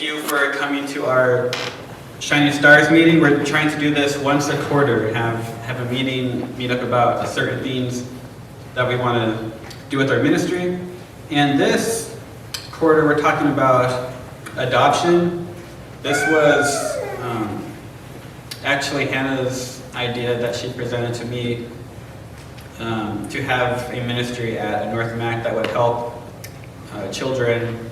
Thank you for coming to our Shining Stars meeting. We're trying to do this once a quarter, have a meet up about certain themes that we want to do with our ministry. And this quarter we're talking about adoption. This was actually Hannah's idea that she presented to me to have a ministry at North Mac that would help children,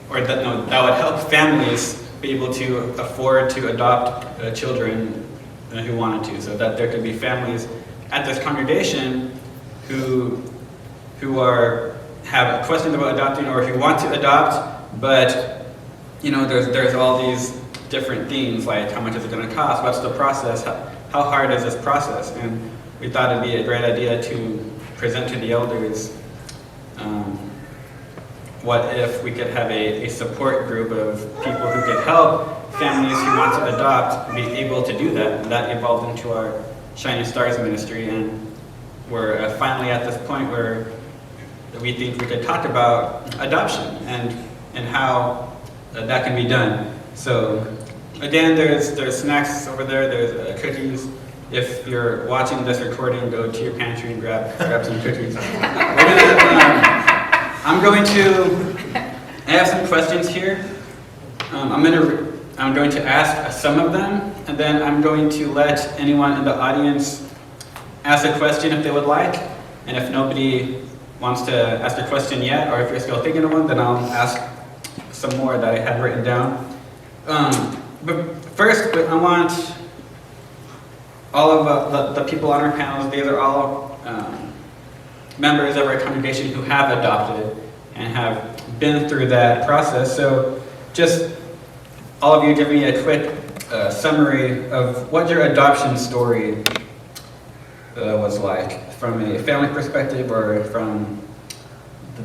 or that would help families be able to afford to adopt children who wanted to, so that there could be families at this congregation who have questions about adopting or who want to adopt, but there's all these different things like how much is it going to cost, what's the process, how hard is this process, and we thought it'd be a great idea to present to the elders what if we could have a support group of people who could help families who want to adopt be able to do that. And that evolved into our Shining Stars ministry, and we're finally at this point where we think we could talk about adoption and how that can be done. So again, there's snacks over there, there's cookies. If you're watching this recording, go to your pantry and grab some cookies. I have some questions here. I'm going to ask some of them, and then I'm going to let anyone in the audience ask a question if they would like. And if nobody wants to ask a question yet, or if you're still thinking of one, then I'll ask some more that I had written down. But first, I want all of the people on our panels, these are all members of our congregation who have adopted and have been through that process. So just all of you give me a quick summary of what your adoption story was like from a family perspective or from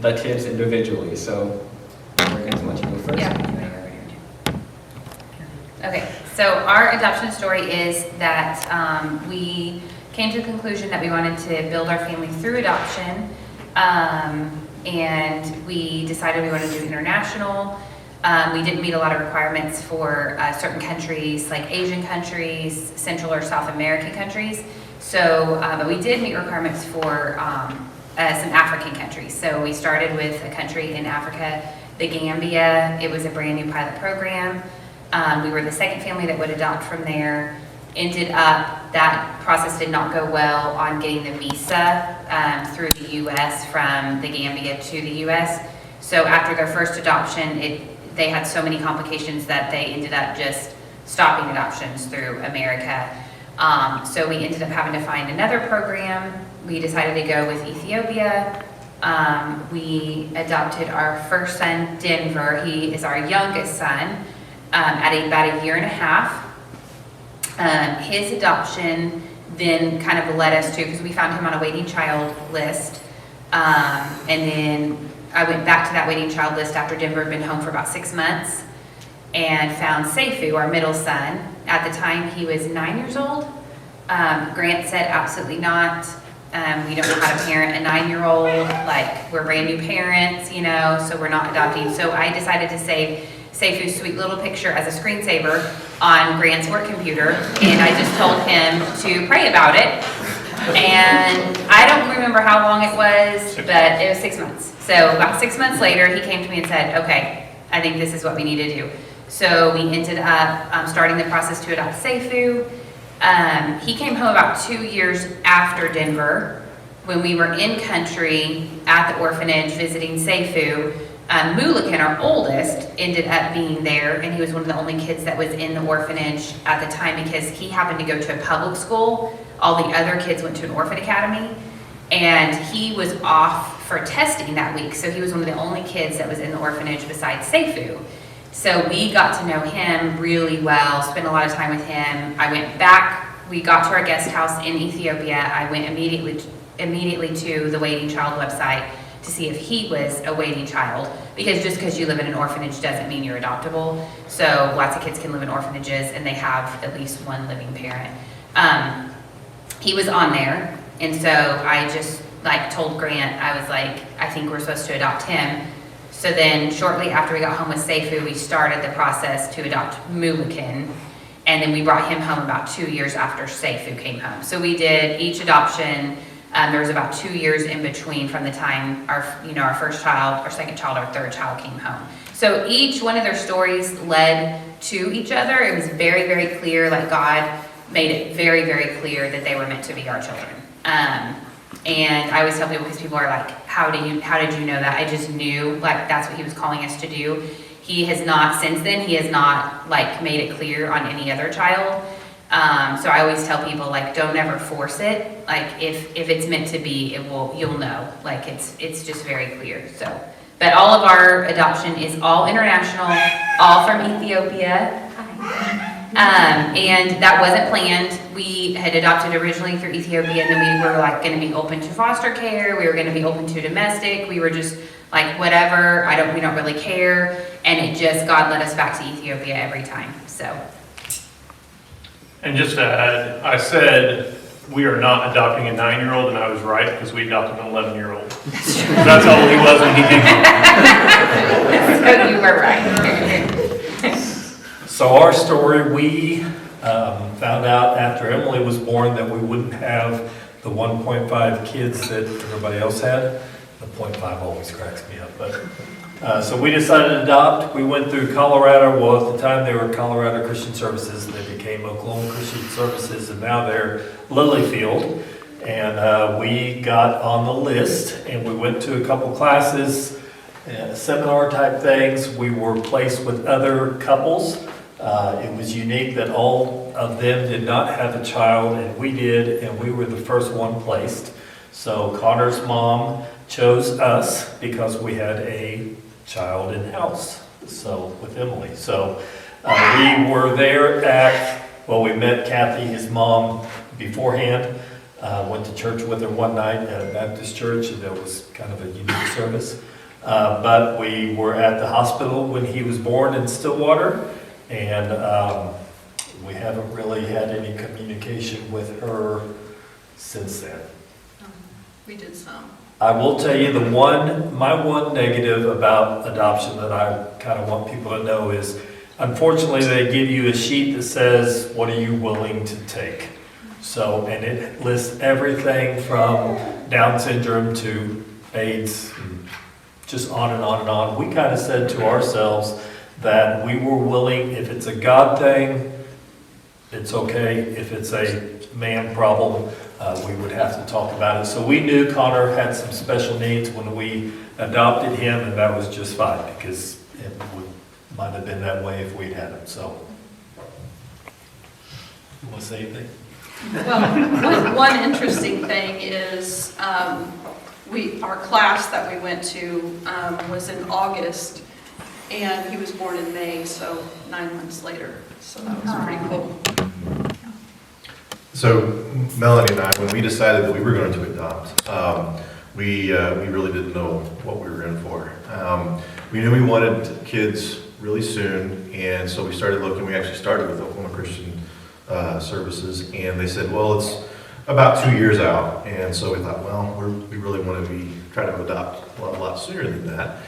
the kids individually. So we're going to let you go first. Yeah. Okay, so our adoption story is that we came to the conclusion that we wanted to build our family through adoption, and we decided we wanted to do international. We didn't meet a lot of requirements for certain countries, like Asian countries, Central or South American countries. So, but we did meet requirements for some African countries. So we started with a country in Africa, the Gambia. It was a brand new pilot program. We were the second family that would adopt from there. Ended up, that process did not go well on getting the visa through the U.S. from the Gambia to the U.S. So after their first adoption, they had so many complications that they ended up just stopping adoptions through America. So we ended up having to find another program. We decided to go with Ethiopia. We adopted our first son, Denver. He is our youngest son at about a year and a half. His adoption then kind of led us to, because we found him on a waiting child list, and then I went back to that waiting child list after Denver had been home for about 6 months and found Seifu, our middle son. At the time, he was 9 years old. Grant said, absolutely not. We don't know how to parent a 9-year-old. Like, we're brand new parents, so we're not adopting. So I decided to save Seifu's sweet little picture as a screensaver on Grant's work computer, and I just told him to pray about it. And I don't remember how long it was, but it was 6 months. So about 6 months later, he came to me and said, okay, I think this is what we need to do. So we ended up starting the process to adopt Seifu. He came home about 2 years after Denver, when we were in country at the orphanage visiting Seifu. Mulikin, our oldest, ended up being there, and he was one of the only kids that was in the orphanage at the time because he happened to go to a public school. All the other kids went to an orphan academy, and he was off for testing that week, so he was one of the only kids that was in the orphanage besides Seifu. So we got to know him really well, spent a lot of time with him. I went back, we got to our guest house in Ethiopia. I went immediately to the waiting child website to see if he was a waiting child, because just because you live in an orphanage doesn't mean you're adoptable. So lots of kids can live in orphanages and they have at least one living parent. He was on there, and so I just told Grant, I was like, I think we're supposed to adopt him. So then shortly after we got home with Seifu, we started the process to adopt Mulakin. And then we brought him home about 2 years after Seifu came home. So we did each adoption. There was about 2 years in between from the time our first child, our second child, our third child came home. So each one of their stories led to each other. It was very, very clear, like God made it very, very clear that they were meant to be our children. And I always tell people, because people are like, how did you know that? I just knew, like, that's what he was calling us to do. He has not, since then, he has not, like, made it clear on any other child. So I always tell people, like, don't ever force it. Like, if it's meant to be, you'll know. Like, it's just very clear, so. But all of our adoption is all international, all from Ethiopia. And that wasn't planned. We had adopted originally through Ethiopia, and then we were like going to be open to foster care. We were going to be open to domestic. We were just like, whatever, we don't really care. And it just, God led us back to Ethiopia every time, so. And just to add, I said we are not adopting a 9-year-old, and I was right, because we adopted an 11-year-old. That's how old he was when he came home. So you were right. So our story, we found out after Emily was born that we wouldn't have the 1.5 kids that everybody else had. The 0.5 always cracks me up, but so we decided to adopt. We went through Colorado. Well, at the time they were Colorado Christian Services, and they became Oklahoma Christian Services, and now they're Lilyfield. And we got on the list, and we went to a couple classes, seminar type things. We were placed with other couples. It was unique that all of them did not have a child, and we did, and we were the first one placed. So Connor's mom chose us because we had a child in-house, so with Emily. So we were there we met Kathy, his mom, beforehand. Went to church with her one night at a Baptist church, and there was kind of a unique service. But we were at the hospital when he was born in Stillwater, and we haven't really had any communication with her since then. We did some. I will tell you my one negative about adoption that I kind of want people to know is, unfortunately, they give you a sheet that says, what are you willing to take? So, and it lists everything from Down syndrome to AIDS, just on and on and on. We kind of said to ourselves that we were willing, if it's a God thing, it's okay. If it's a man problem, we would have to talk about it. So we knew Connor had some special needs when we adopted him, and that was just fine, because it might have been that way if we'd had him. So, you want to say anything? Well, one interesting thing is our class that we went to was in August, and he was born in May, so 9 months later. So that was pretty cool. So Melanie and I, when we decided that we were going to adopt, we really didn't know what we were in for. We knew we wanted kids really soon, and so we started looking. We actually started with Oklahoma Christian Services, and they said, well, it's about 2 years out. And so we thought, well, we really want to try to adopt a lot sooner than that.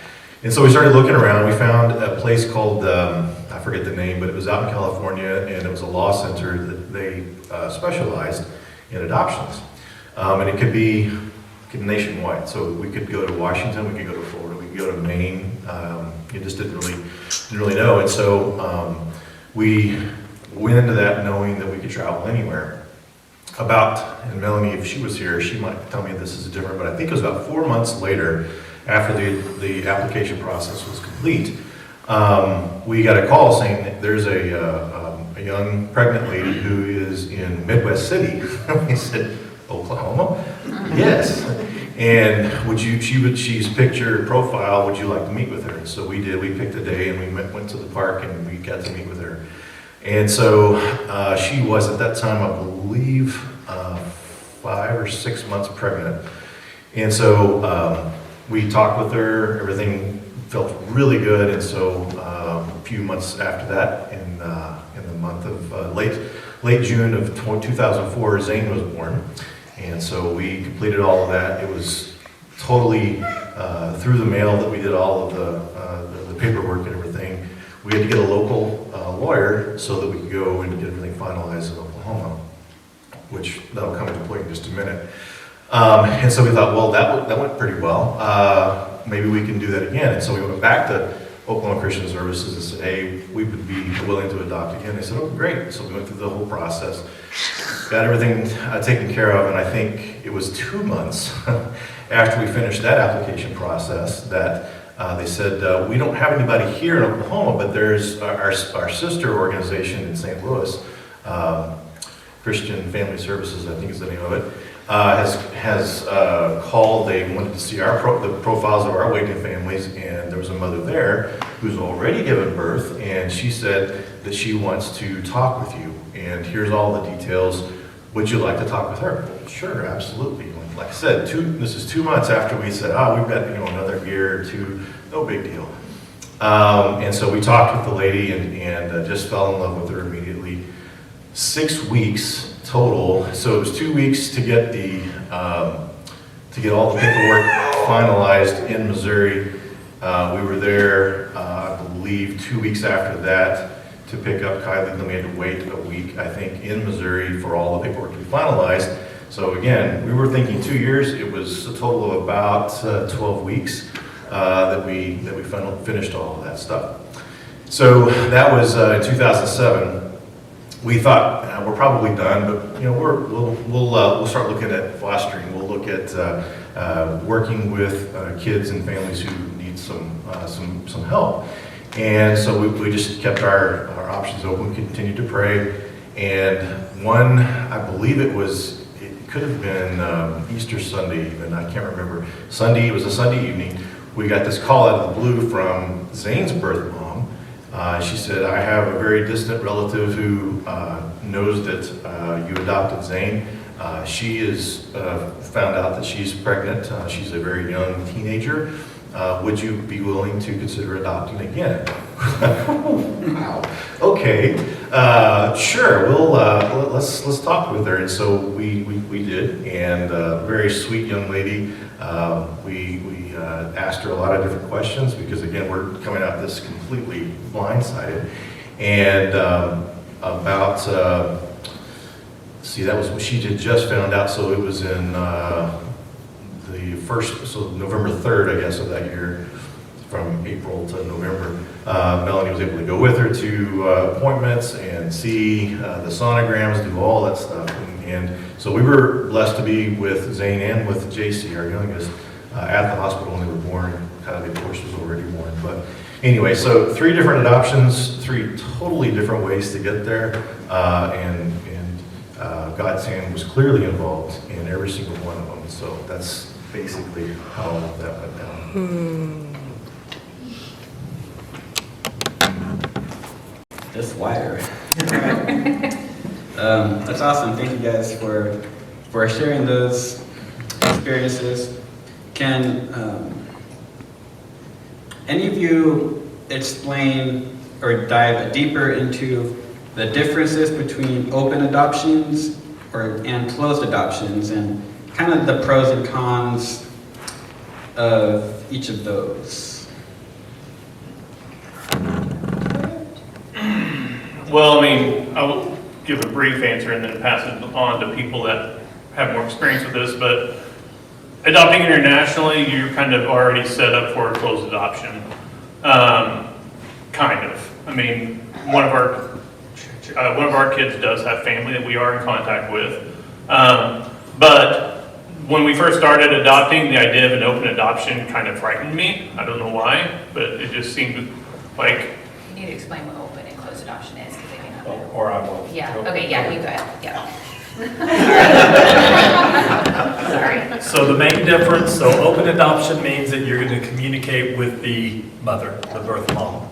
And so we started looking around. We found a place called, I forget the name, but it was out in California, and it was a law center that they specialized in adoptions. And it could be nationwide. So we could go to Washington, we could go to Florida, we could go to Maine. You just didn't really know. And so we went into that knowing that we could travel anywhere. And Melanie, if she was here, she might tell me this is different, but I think it was about 4 months later, after the application process was complete, we got a call saying that there's a young pregnant lady who is in Midwest City. We said, Oklahoma? Yes. And she's picture profile, would you like to meet with her? And so we did. We picked a day, and we went to the park, and we got to meet with her. And so she was at that time, I believe, 5 or 6 months pregnant. And so we talked with her, everything felt really good. And so a few months after that, in the month of late June of 2004, Zane was born. And so we completed all of that. It was totally through the mail that we did all of the paperwork and everything, we had to get a local lawyer so that we could go and get everything finalized in Oklahoma, which that'll come into play in just a minute. And so we thought, well, that went pretty well. Maybe we can do that again. And so we went back to Oklahoma Christian Services and said, hey, we would be willing to adopt again. They said, oh, great. So we went through the whole process, got everything taken care of, and I think it was 2 months after we finished that application process that they said, we don't have anybody here in Oklahoma, but there's our sister organization in St. Louis, Christian Family Services, I think is the name of it, has called. They wanted to see the profiles of our waiting families, and there was a mother there who's already given birth, and she said that she wants to talk with you, and here's all the details. Would you like to talk with her? Sure, absolutely. Like I said, this is 2 months after we said, we've got another year or two, no big deal. And so we talked with the lady and just fell in love with her immediately. 6 weeks total, so it was 2 weeks to get to get all the paperwork finalized in Missouri. We were there, I believe, 2 weeks after that to pick up Kylie. Then we had to wait a week, I think, in Missouri for all the paperwork to be finalized. So again, we were thinking 2 years. It was a total of about 12 weeks that we finished all of that stuff. So that was in 2007. We thought we're probably done, but we'll start looking at fostering. We'll look at working with kids and families who need some help. And so we just kept our options open. We continued to pray. And one, I believe it could have been Easter Sunday even, I can't remember. It was a Sunday evening. We got this call out of the blue from Zane's birth mom. She said, I have a very distant relative who knows that you adopted Zane. She is found out that she's pregnant. She's a very young teenager. Would you be willing to consider adopting again? Wow. Okay. Sure. We'll let's talk with her. And so we did. And very sweet young lady. We asked her a lot of different questions because again we're coming out this completely blindsided. And that was what she had just found out. So it was in November 3rd, I guess, of that year, from April to November. Melanie was able to go with her to appointments and see the sonograms, do all that stuff. And so we were blessed to be with Zane and with JC, our youngest, at the hospital when they were born. Kylie, of course, was already born. But anyway, so 3 different adoptions, 3 totally different ways to get there. And God's hand was clearly involved in every single one of them. So that's basically how that went down. This wire. That's awesome. Thank you guys for sharing those experiences. Can any of you explain or dive deeper into the differences between open adoptions and closed adoptions and kind of the pros and cons of each of those? Well, I mean, I will give a brief answer and then pass it on to people that have more experience with this, but adopting internationally, you're kind of already set up for a closed adoption. Kind of. I mean, one of our kids does have family that we are in contact with. But when we first started adopting, the idea of an open adoption kind of frightened me. I don't know why, but it just seemed like... You need to explain what open and closed adoption is, because they may not know. Or I will. Yeah, okay, yeah, you go ahead, yeah. Sorry. So the main difference, so open adoption means that you're going to communicate with the mother, the birth mom.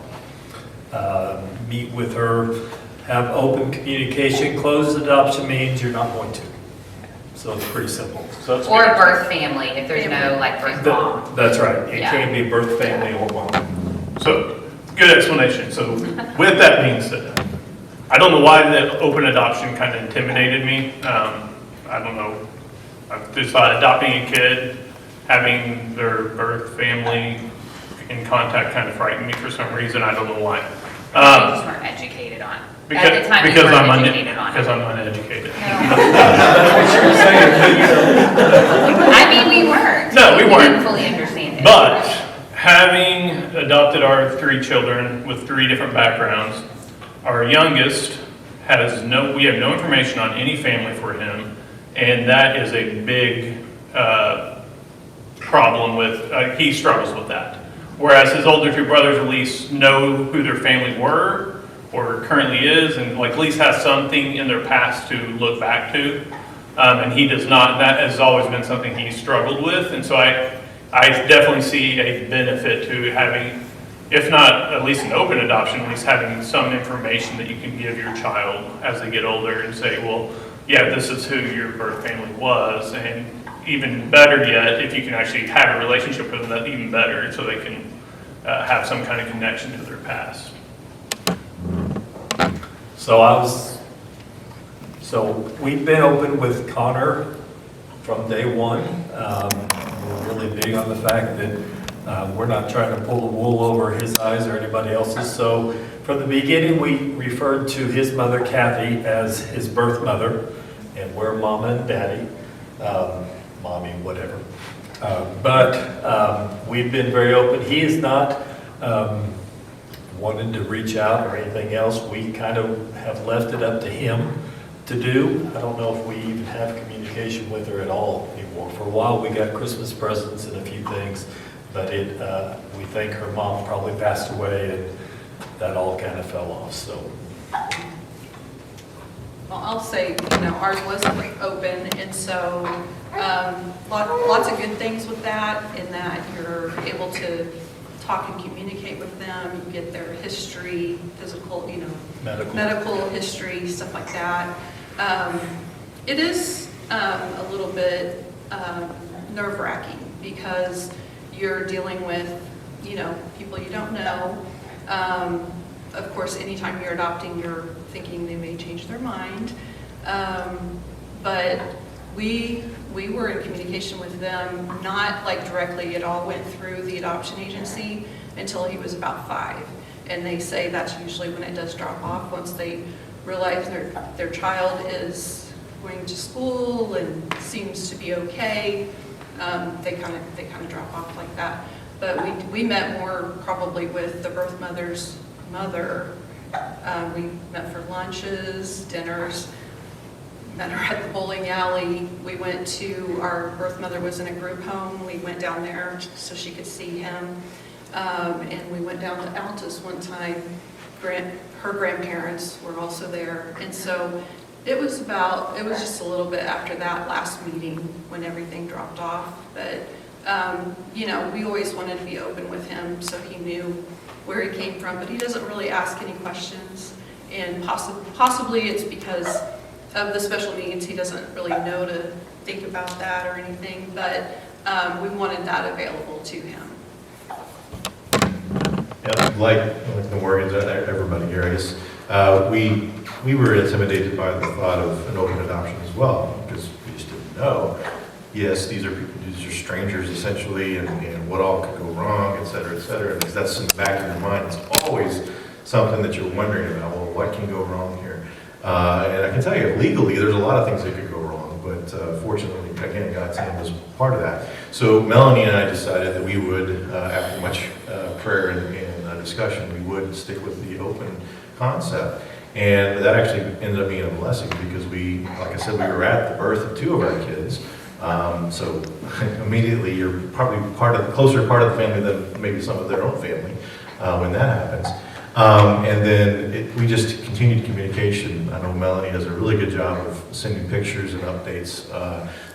Meet with her, have open communication. Closed adoption means you're not going to. So it's pretty simple. So it's Or good. a birth family, if there's no like birth mom. That's right. It Yeah. can be birth family or mom. So, good explanation. So, with that being said, I don't know why the open adoption kind of intimidated me. I don't know. I just thought adopting a kid having their birth family in contact kind of frightened me for some reason. I don't know why. You just weren't educated on. At the time, you Because weren't I'm educated on it. because I'm uneducated. That's what you were saying. I mean, we weren't. No, we We weren't. didn't fully understand it. But having adopted our 3 children with 3 different backgrounds, our youngest we have no information on any family for him, and that is a big problem with, he struggles with that. Whereas his older 2 brothers at least know who their family were or currently is, and like at least has something in their past to look back to. And he does not, that has always been something he's struggled with, and so I definitely see a benefit to having, if not at least an open adoption, at least having some information that you can give your child as they get older and say, well, yeah, this is who your birth family was, and even better yet, if you can actually have a relationship with them, that's even better, so they can have some kind of connection to their past. So we've been open with Connor from day one. We're really big on the fact that we're not trying to pull the wool over his eyes or anybody else's. So from the beginning, we referred to his mother, Kathy, as his birth mother, and we're mama and daddy, mommy, whatever. But we've been very open. He is not wanted to reach out or anything else. We kind of have left it up to him to do. I don't know if we even have communication with her at all anymore. For a while, we got Christmas presents and a few things, but we think her mom probably passed away, and that all kind of fell off, so. Well, I'll say, ours was open, and so lots of good things with that, in that you're able to talk and communicate with them, you get their history, physical, medical history, stuff like that. It is a little bit nerve-wracking because you're dealing with, people you don't know. Of course, anytime you're adopting, you're thinking they may change their mind. But we were in communication with them, not like directly, it all went through the adoption agency until he was about 5. And they say that's usually when it does drop off, once they realize their child is going to school and seems to be okay, they kind of drop off like that. But we met more probably with the birth mother's mother. We met for lunches, dinners, met her at the bowling alley. We went to, our birth mother was in a group home. We went down there so she could see him. And we went down to Altus one time. Her grandparents were also there. And so it was just a little bit after that last meeting when everything dropped off. But, we always wanted to be open with him so he knew where he came from. But he doesn't really ask any questions. And possibly it's because of the special needs. He doesn't really know to think about that or anything. But we wanted that available to him. Yeah, like the Morgans, everybody here, I guess, we were intimidated by the thought of an open adoption as well, because we just didn't know. Yes, these are strangers essentially, and what all could go wrong, et cetera, because that's in the back of your mind. It's always something that you're wondering about, well, what can go wrong here? And I can tell you, legally, there's a lot of things that could go wrong, but fortunately, again, God's hand was part of that. So Melanie and I decided that we would, after much prayer and discussion, we would stick with the open concept. And that actually ended up being a blessing because like I said, we were at the birth of 2 of our kids. So immediately you're probably closer part of the family than maybe some of their own family when that happens. And then we just continued communication. I know Melanie does a really good job of sending pictures and updates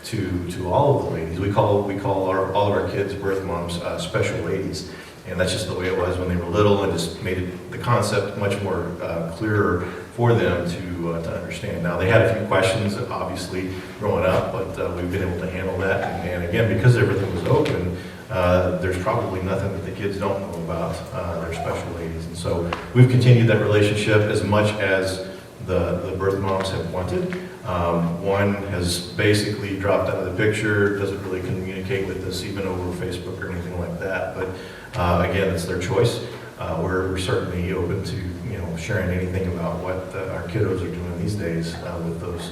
to all of the ladies. We call all of our kids' birth moms special ladies. And that's just the way it was when they were little, and just made the concept much more clearer for them to understand. Now, they had a few questions, obviously, growing up, but we've been able to handle that. And again, because everything was open, there's probably nothing that the kids don't know about their special ladies. And so we've continued that relationship as much as the birth moms have wanted. One has basically dropped out of the picture, doesn't really communicate with us even over Facebook or anything like that, but again, it's their choice. We're certainly open to, sharing anything about what our kiddos are doing these days with those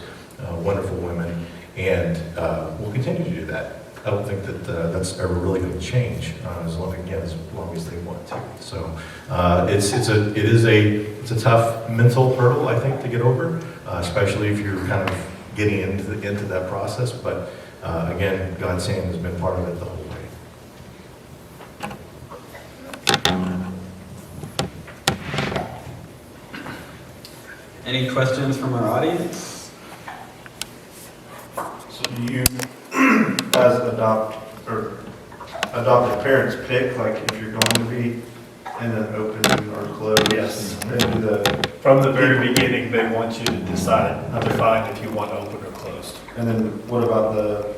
wonderful women, and we'll continue to do that. I don't think that that's ever really going to change as long as they want to. So it is a tough mental hurdle, I think, to get over, especially if you're kind of getting into that process. But again, God's hand has been part of it the whole way. Any questions from our audience? So do you, as adopted parents, pick, like, if you're going to be in an open or closed? Yes. And do the, From the very beginning, they want you to define if you want open or closed. and then what about the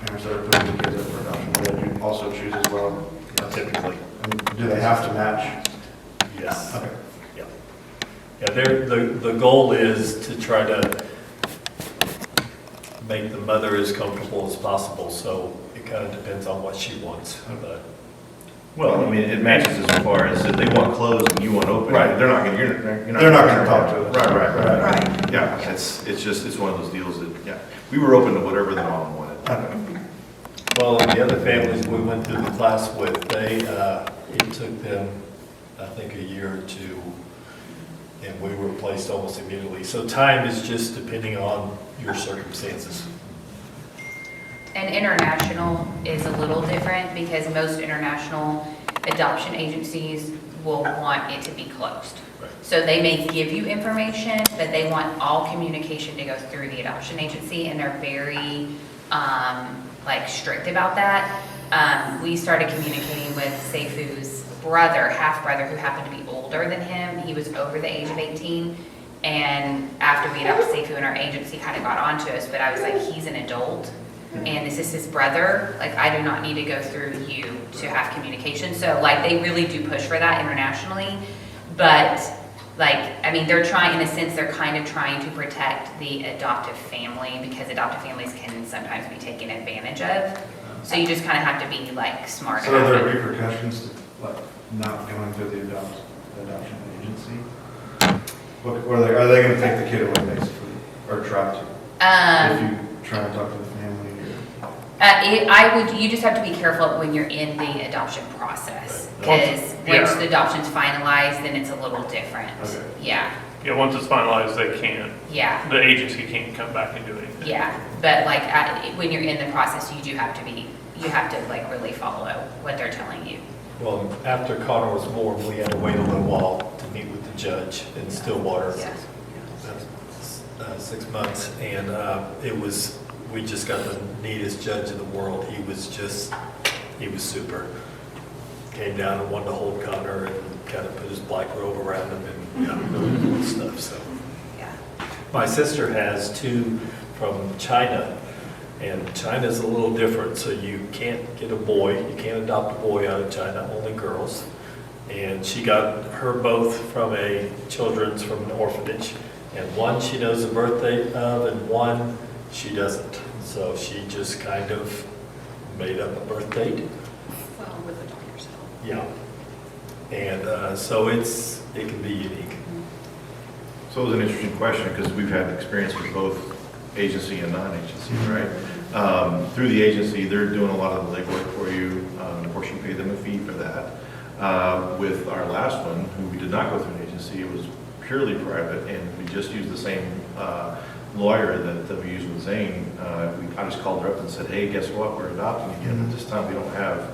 parents that are putting the kids up for adoption? Do they also choose as well? Typically, And do they have to match? yes. Okay. Yeah, the goal is to try to make the mother as comfortable as possible, so it kind of depends on what she wants. But Well, I mean, it matches as far as if they want closed and you want open. Right. They're not going to, They're not gonna talk to us. Right. Right. Yeah, it's one of those deals that, yeah, we were open to whatever the mom wanted. Okay. Well, and the other families we went through the class with, it took them, I think, a year or two, and we were placed almost immediately. So time is just depending on your circumstances. And international is a little different because most international adoption agencies will want it to be closed. Right. So they may give you information, but they want all communication to go through the adoption agency, and they're very, strict about that. We started communicating with Seifu's brother, half-brother, who happened to be older than him. He was over the age of 18. And after we adopted Seifu, and our agency kind of got onto us, but I was like, he's an adult, and this is his brother. Like, I do not need to go through you to have communication. So, they really do push for that internationally. But, they're trying, in a sense, they're kind of trying to protect the adoptive family, because adoptive families can sometimes be taken advantage of. So you just kind of have to be, smart So are about there it. repercussions to, not going through the adoption agency? Are they gonna take the kid away, basically, or try to? If you try and talk to the family, or? You just have to be careful when you're in the adoption process, Right. because Yeah. once the adoption's finalized, then it's a little different. Okay. Yeah, Yeah, once it's finalized, they can't, yeah, the agency can't come back and do anything. yeah. But when you're in the process, you have to really follow what they're telling you. Well, after Connor was born, we had to wait a little while to meet with the judge in Stillwater. Yeah. 6 months, and we just got the neatest judge in the world. He was super. Came down and wanted to hold Connor and kind of put his black robe around him and really cool stuff, so. Yeah. My sister has two from China, and China's a little different, so you can't get a boy, you can't adopt a boy out of China, only girls. And she got her both from from an orphanage, and one she knows the birthday of, and one she doesn't. So she just kind of made up a birth date. Well, with the doctor's help. Yeah. And so it can be unique. So it was an interesting question, because we've had experience with both agency and non-agency, right? Through the agency, they're doing a lot of the legwork for you. Of course, you pay them a fee for that. With our last one, who we did not go through an agency, it was purely private, and we just used the same lawyer that we used with Zane. I just called her up and said, hey, guess what? We're adopting again. But this time we don't have,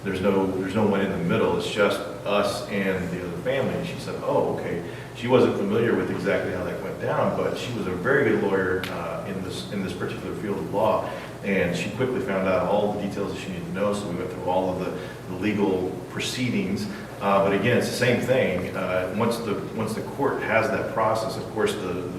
there's no one in the middle. It's just us and the other family. And she said, oh, okay. She wasn't familiar with exactly how that went down, but she was a very good lawyer in this particular field of law, and she quickly found out all the details that she needed to know. So we went through all of the legal proceedings. But again, it's the same thing. Once the court has that process, of course, the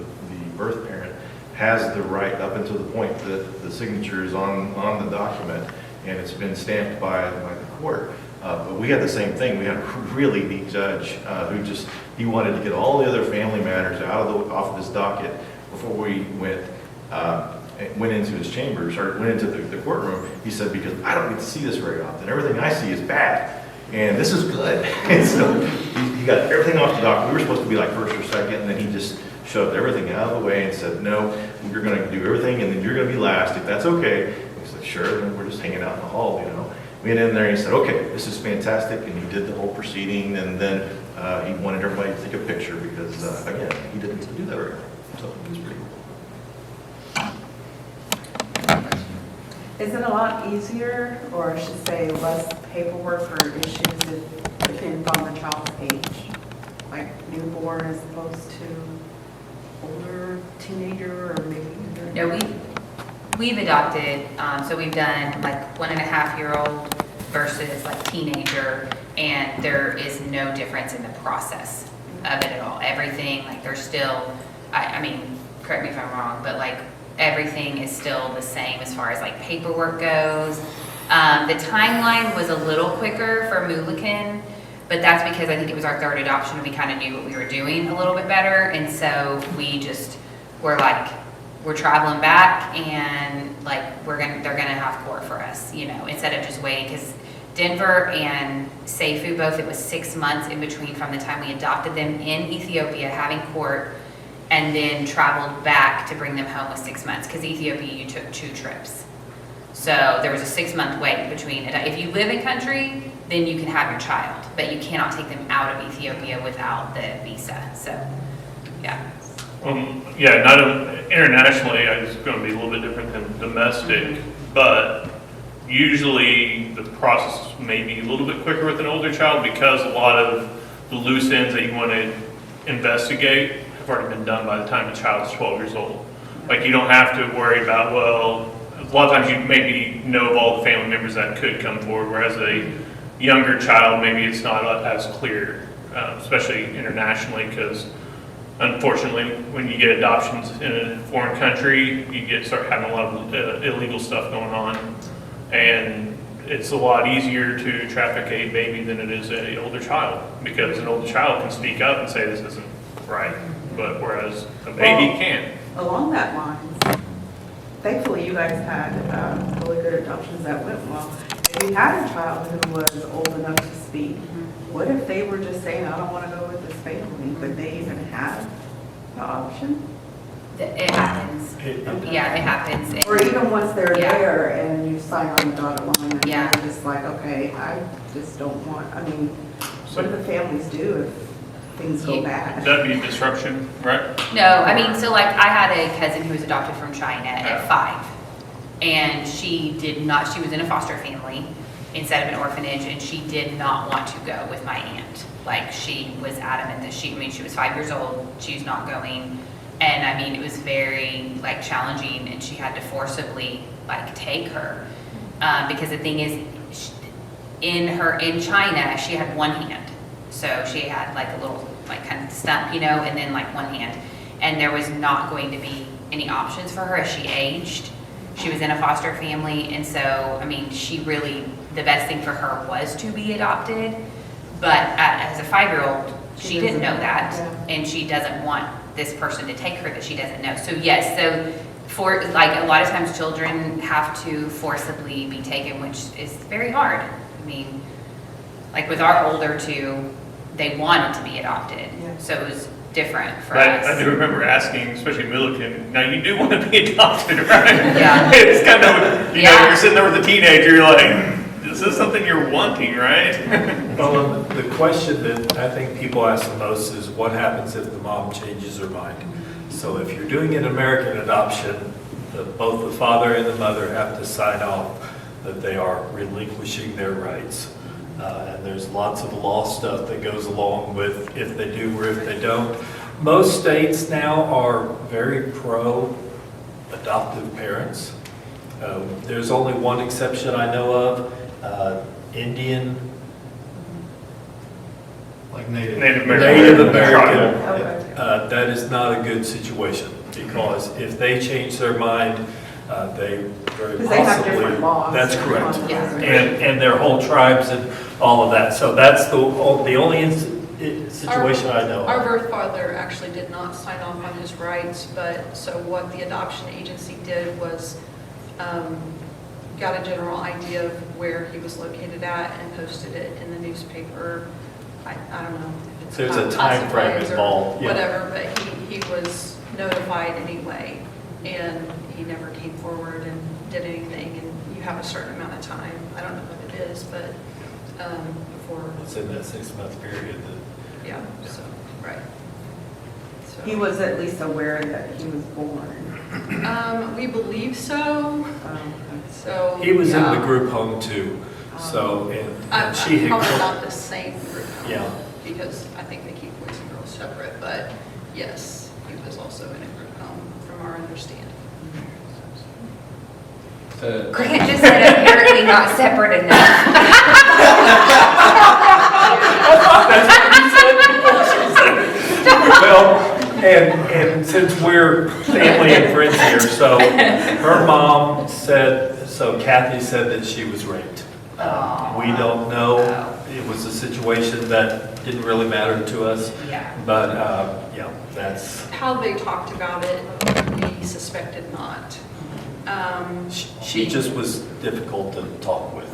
birth parent has the right up until the point that the signature is on the document and it's been stamped by the court. But we had the same thing. We had a really neat judge who he wanted to get all the other family matters out of off of his docket before we went into his chambers, or went into the courtroom. He said, because I don't get to see this very often. Everything I see is bad, and this is good. And so he got everything off the docket. We were supposed to be like first or second, and then he just shoved everything out of the way and said, no, you're going to do everything, and then you're going to be last, if that's okay. We said, sure, and we're just hanging out in the hall, you know. We went in there, and he said, okay, this is fantastic, and he did the whole proceeding, and then he wanted everybody to take a picture, because, again, he didn't get to do that very often, so it was pretty cool. Is it a lot easier, or I should say less paperwork or issues if depends on the child's age? Like newborn as opposed to older teenager or maybe? No, we've adopted, so we've done like 1.5-year-old versus like teenager, and there is no difference in the process of it at all. Everything, like there's still, I mean, correct me if I'm wrong, but like everything is still the same as far as like paperwork goes. The timeline was a little quicker for Mulliken, but that's because I think it was our third adoption and we kind of knew what we were doing a little bit better. And so we just were like, we're traveling back and like they're gonna have court for us, you know, instead of just waiting. Because Denver and Seifu both, it was 6 months in between from the time we adopted them in Ethiopia having court, and then traveled back to bring them home with 6 months, because Ethiopia you took 2 trips. So there was a 6-month wait between it. If you live in country, then you can have your child, but you cannot take them out of Ethiopia without the visa. So, yeah. Yeah, not internationally, it's going to be a little bit different than domestic, but usually the process may be a little bit quicker with an older child, because a lot of the loose ends that you want to investigate have already been done by the time the child is 12 years old. Like, you don't have to worry about, well, a lot of times you maybe know of all the family members that could come forward, whereas a younger child, maybe it's not as clear, especially internationally, because unfortunately, when you get adoptions in a foreign country, you start having a lot of illegal stuff going on, and it's a lot easier to traffic a baby than it is an older child, because an older child can speak up and say this isn't right, but whereas a baby can't. Along that lines, thankfully you guys had really good adoptions that went well. If you had a child who was old enough to speak, what if they were just saying, I don't want to go with this family, but they even have the option? It happens. Yeah, it happens. Or even once they're Yeah. there and you sign on the dotted line and Yeah. you're just like, okay, I just don't want, I mean, what do the families do if things go bad? That'd be a disruption, right? No, I mean, so like I had a cousin who was adopted from China at 5, and she was in a foster family instead of an orphanage, and she did not want to go with my aunt. Like, she was adamant that she was 5 years old, she's not going. And I mean, it was very like challenging, and she had to forcibly like take her, because the thing is, in China, she had one hand. So she had like a little like kind of stump, you know, and then like one hand. And there was not going to be any options for her as she aged. She was in a foster family, and so, I mean, the best thing for her was to be adopted. But as a 5-year-old, she didn't know that, and she doesn't want this person to take her that she doesn't know. So yes, so for like a lot of times children have to forcibly be taken, which is very hard. I mean, like with our older 2, they wanted to be adopted, so it was different for us. I do remember asking, especially Milliken, now you do want to be adopted, right? Yeah. It's kind of, Yeah. you're sitting there with a teenager, you're like, this is something you're wanting, right? Well, the question that I think people ask the most is what happens if the mom changes her mind? So if you're doing an American adoption, both the father and the mother have to sign off that they are relinquishing their rights. And there's lots of law stuff that goes along with if they do or if they don't. Most states now are very pro adoptive parents. There's only one exception I know of. Indian, Like Native. Native American. Okay. that is not a good situation, because if they change their mind, they very Because they have possibly. different laws. That's correct. on the Yeah. reservation. And their whole tribes and all of that. So that's the only situation I know. Our birth father actually did not sign off on his rights, but, so what the adoption agency did was, got a general idea of where he was located at and posted it in the newspaper. I don't know if it's. There's a time frame classifieds or involved, yeah. Whatever, but he was notified anyway, and he never came forward and did anything, and you have a certain amount of time, I don't know what it is, but, before, It's in that 6-month period that yeah, so, right. So- He was at least aware that he was born. We believe so, so. he was in yeah. the group home too, so, and she had. Probably not the same group. Yeah. Because I think they keep boys and girls separate, but yes, he was also in a group home, from our understanding. The- Grant just said apparently not separate enough. Well, and since we're family and friends here, so her mom said, so Kathy said that she was raped. We don't know. It was a situation that didn't really matter to us, Yeah. but, yeah, that's, How they talked about it, we suspected not. she just was difficult to talk with.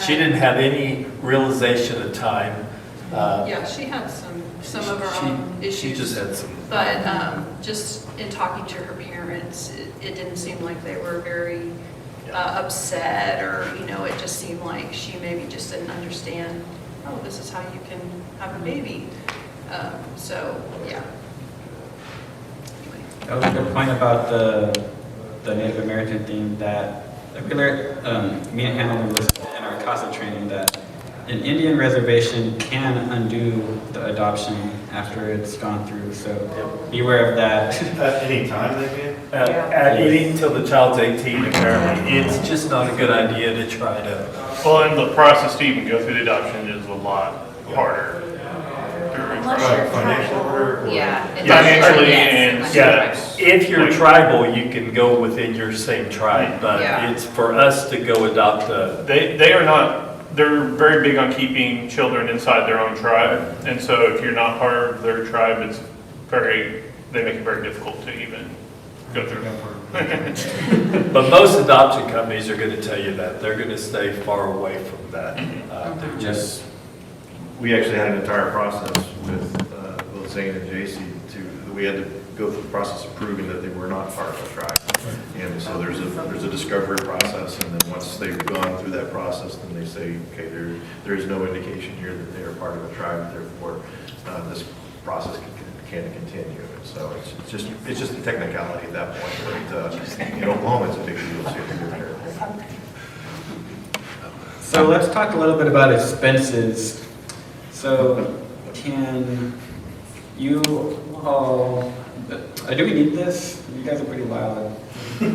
She didn't have any realization of time. Yeah, she had some of her own issues. She just had some. But just in talking to her parents, it didn't seem like they were very upset, or, it just seemed like she maybe just didn't understand, oh, this is how you can have a baby. So, yeah. Anyway. That was a good point about the Native American thing, that we learned, me and Hannah was in our CASA training, that an Indian reservation can undo the adoption after it's gone through, so beware of that. At any time they can? At any until the child's 18, apparently. It's just not a good idea to try to. Well, and the process to even go through the adoption is a lot harder. Like financial order? or- Yeah. Financially Yes, and unless yeah. you're If you're tribal, you can go within your same tribe, but Yeah. it's for us to go adopt a, They are not, they're very big on keeping children inside their own tribe. And so if you're not part of their tribe, they make it very difficult to even go through. but most adoption companies are going to tell you that. They're going to stay far away from that. They're just, We actually had an entire process with both Zane and JC we had to go through the process of proving that they were not part of the tribe. And so there's a discovery process, and then once they've gone through that process, then they say, okay, there is no indication here that they are part of a tribe, therefore this process can continue. And so it's just a technicality at that point. But in Oklahoma, it's a big deal. So you have to do it. So let's talk a little bit about expenses. So can you all, do we need this? You guys are pretty loud. We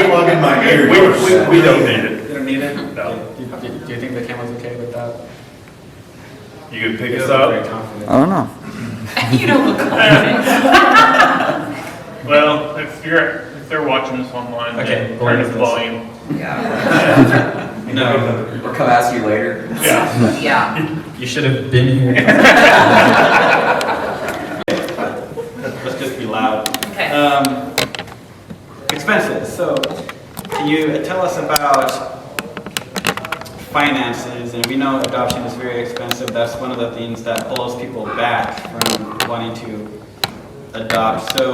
plug in my ear. we don't need it. You don't need it? No. Do you think the camera's okay with that? You can pick You us look up. very confident. I don't know. You don't look confident. Well, if they're watching this online, Okay, then we'll turn use up the this. volume. No, Or come ask you later. Yeah. Yeah. you should have been here. Let's just be loud. Okay. Expenses. So can you tell us about finances? And we know adoption is very expensive. That's one of the things that holds people back from wanting to adopt. So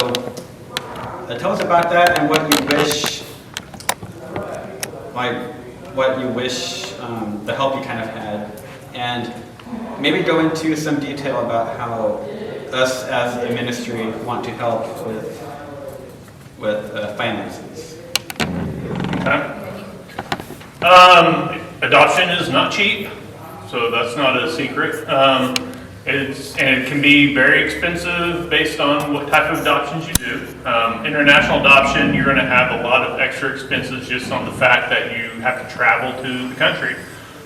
tell us about that and what you wish, the help you kind of had. And maybe go into some detail about how us as a ministry want to help with finances. Okay. Adoption is not cheap, so that's not a secret. And it can be very expensive based on what type of adoptions you do. International adoption, you're going to have a lot of extra expenses just on the fact that you have to travel to the country.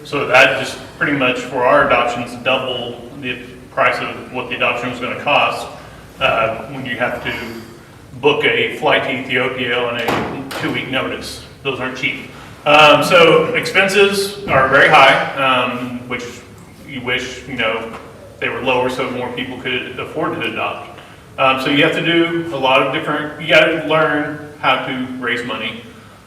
So that just pretty much for our adoptions double the price of what the adoption was going to cost when you have to book a flight to Ethiopia on a 2-week notice. Those aren't cheap. So expenses are very high, which you wish, they were lower so more people could afford to adopt. So you have to do a lot of different, you gotta learn how to raise money,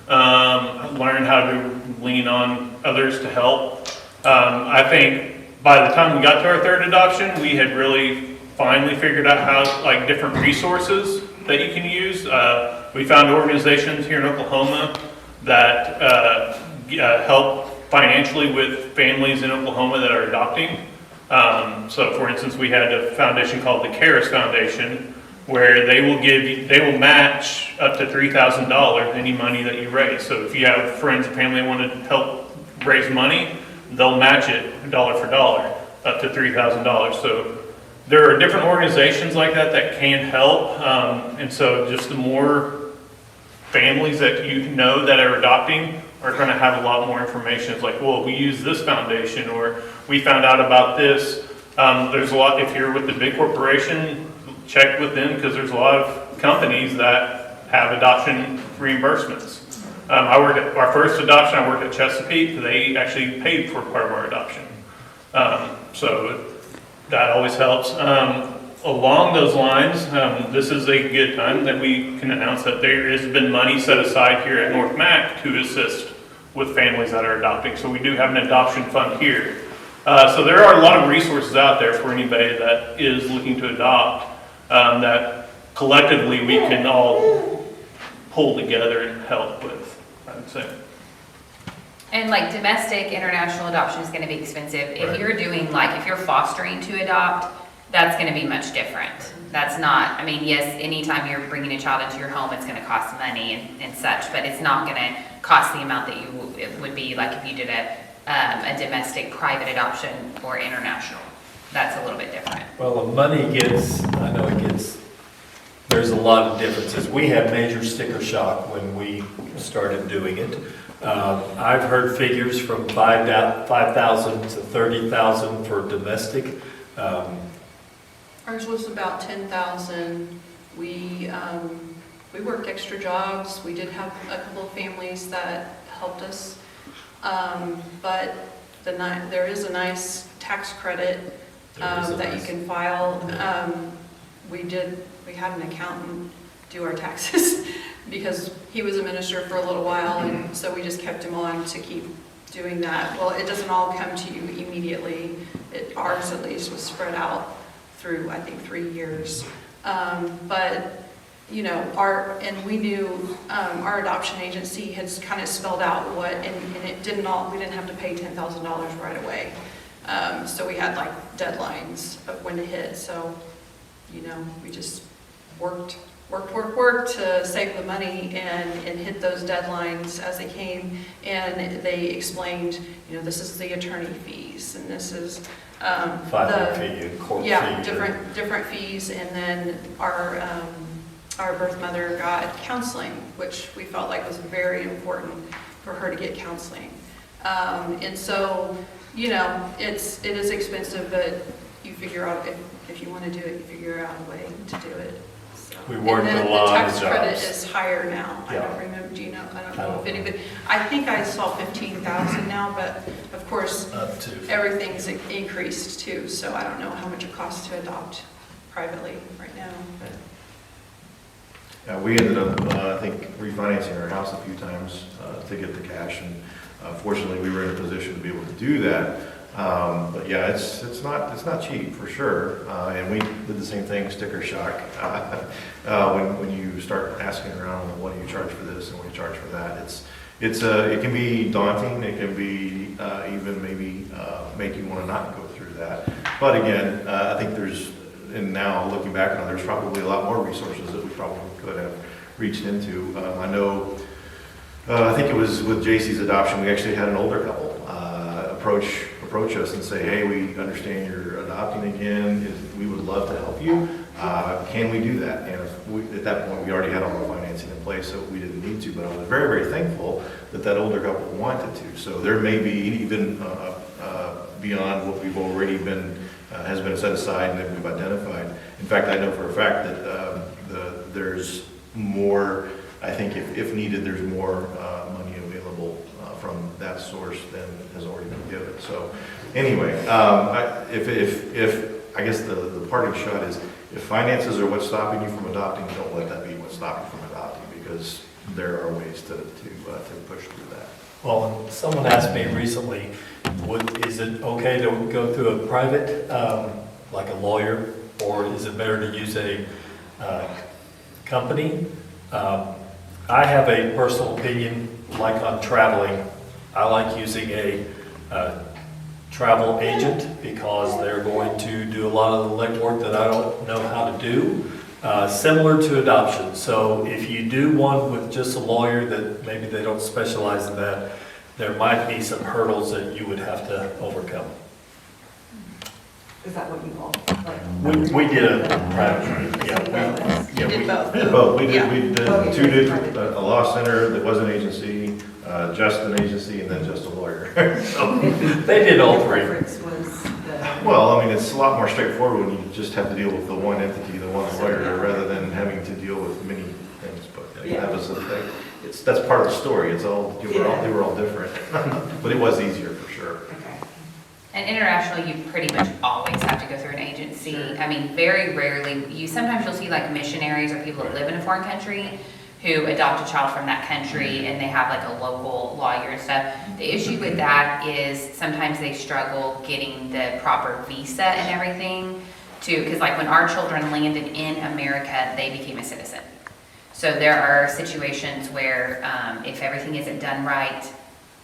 learn how to lean on others to help. I think by the time we got to our third adoption, we had really finally figured out how, like, different resources that you can use. We found organizations here in Oklahoma that help financially with families in Oklahoma that are adopting. So for instance, we had a foundation called the Karis Foundation, where they will match up to $3,000 any money that you raise. So if you have friends and family that want to help raise money, they'll match it dollar for dollar up to $3,000. So there are different organizations like that can help. And so just the more families that that are adopting are going to have a lot more information. It's like, well, we use this foundation, or we found out about this. There's a lot, if you're with the big corporation, check with them, because there's a lot of companies that have adoption reimbursements. I worked at our first adoption, I worked at Chesapeake. They actually paid for part of our adoption. So that always helps. Along those lines, this is a good time that we can announce that there has been money set aside here at North Mac to assist with families that are adopting. So we do have an adoption fund here. So there are a lot of resources out there for anybody that is looking to adopt, that collectively we can all pull together and help with, I would say. And like domestic international adoption is going to be expensive. If Right. you're doing, like, if you're fostering to adopt, that's going to be much different. That's not, I mean, yes, anytime you're bringing a child into your home, it's going to cost money and such, but it's not going to cost the amount that it would be like if you did a domestic private adoption or international. That's a little bit different. Well, the money there's a lot of differences. We had major sticker shock when we started doing it. I've heard figures from 5,000 to 30,000 for domestic. Ours was about 10,000. We worked extra jobs. We did have a couple of families that helped us. But there is a nice tax credit that you can file. We had an accountant do our taxes because he was a minister for a little while, and so we just kept him on to keep doing that. Well, it doesn't all come to you immediately. Ours at least was spread out through, I think, 3 years. But we knew our adoption agency had kind of spelled out what, and we didn't have to pay $10,000 right away. So we had like deadlines of when to hit. So, we just worked to save the money and hit those deadlines as they came. And they explained, this is the attorney fees, and this is Filing fee and court fee. Yeah, different fees. And then our birth mother got counseling, which we felt like was very important for her to get counseling. And so, it is expensive, but you figure out if you want to do it, you figure out a way to do it. So. We worked and then a lot the of tax credit jobs. is higher now. I Yeah. don't remember, I don't know if anybody, I think I saw 15,000 now, but of course, Up to. everything's increased too, so I don't know how much it costs to adopt privately right now. But Yeah, we ended up, I think, refinancing our house a few times to get the cash, and fortunately, we were in a position to be able to do that. But yeah, it's not cheap for sure. And we did the same thing, sticker shock. When you start asking around, what do you charge for this and what do you charge for that? It can be daunting. It can be even maybe make you want to not go through that. But again, I think and now looking back on it, there's probably a lot more resources that we probably could have reached into. I know, I think it was with JC's adoption, we actually had an older couple approach us and say, hey, we understand you're adopting again. We would love to help you. Can we do that? And at that point, we already had all the financing in place, so we didn't need to. But I was very, very thankful that older couple wanted to. So there may be even beyond what we've already has been set aside and that we've identified. In fact, I know for a fact that there's more. I think if needed, there's more money available from that that source then has already been given. So anyway, if I guess the parting shot is, if finances are what's stopping you from adopting, don't let that be what's stopping you from adopting, because there are ways to push through that. Well, someone asked me recently, is it okay to go through a private, like a lawyer, or is it better to use a company? I have a personal opinion, like on traveling, I like using a travel agent because they're going to do a lot of the legwork that I don't know how to do. Similar to adoption. So if you do one with just a lawyer that maybe they don't specialize in that, there might be some hurdles that you would have to overcome. Is that what you all, like? We did a private, yeah. You did both. We did both. Yeah. We did Okay. two different, a law center that was an agency, just an agency, and then just a lawyer. So, They did all The three. preference was the. well, I mean, it's a lot more straightforward when you just have to deal with the one entity, the one lawyer, rather than having to deal with many things. But Yeah. that was the thing. That's part of the story. It's all, they were all different. But it was easier for sure. Okay. And internationally, you pretty much always have to go through an agency. I mean, very rarely, sometimes you'll see like missionaries or people that live in a foreign country who adopt a child from that country and they have like a local lawyer and stuff. The issue with that is sometimes they struggle getting the proper visa and everything because like when our children landed in America, they became a citizen. So there are situations where if everything isn't done right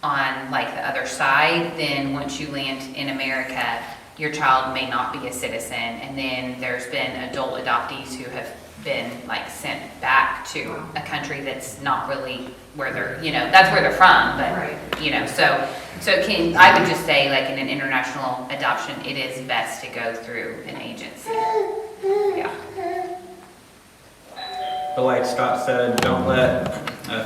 on like the other side, then once you land in America, your child may not be a citizen. And then there's been adult adoptees who have been like sent back to a country that's not really where they're, that's where they're from, but, Right. so I would just say like in an international adoption, it is best to go through an agency. Yeah. But like Scott said, don't let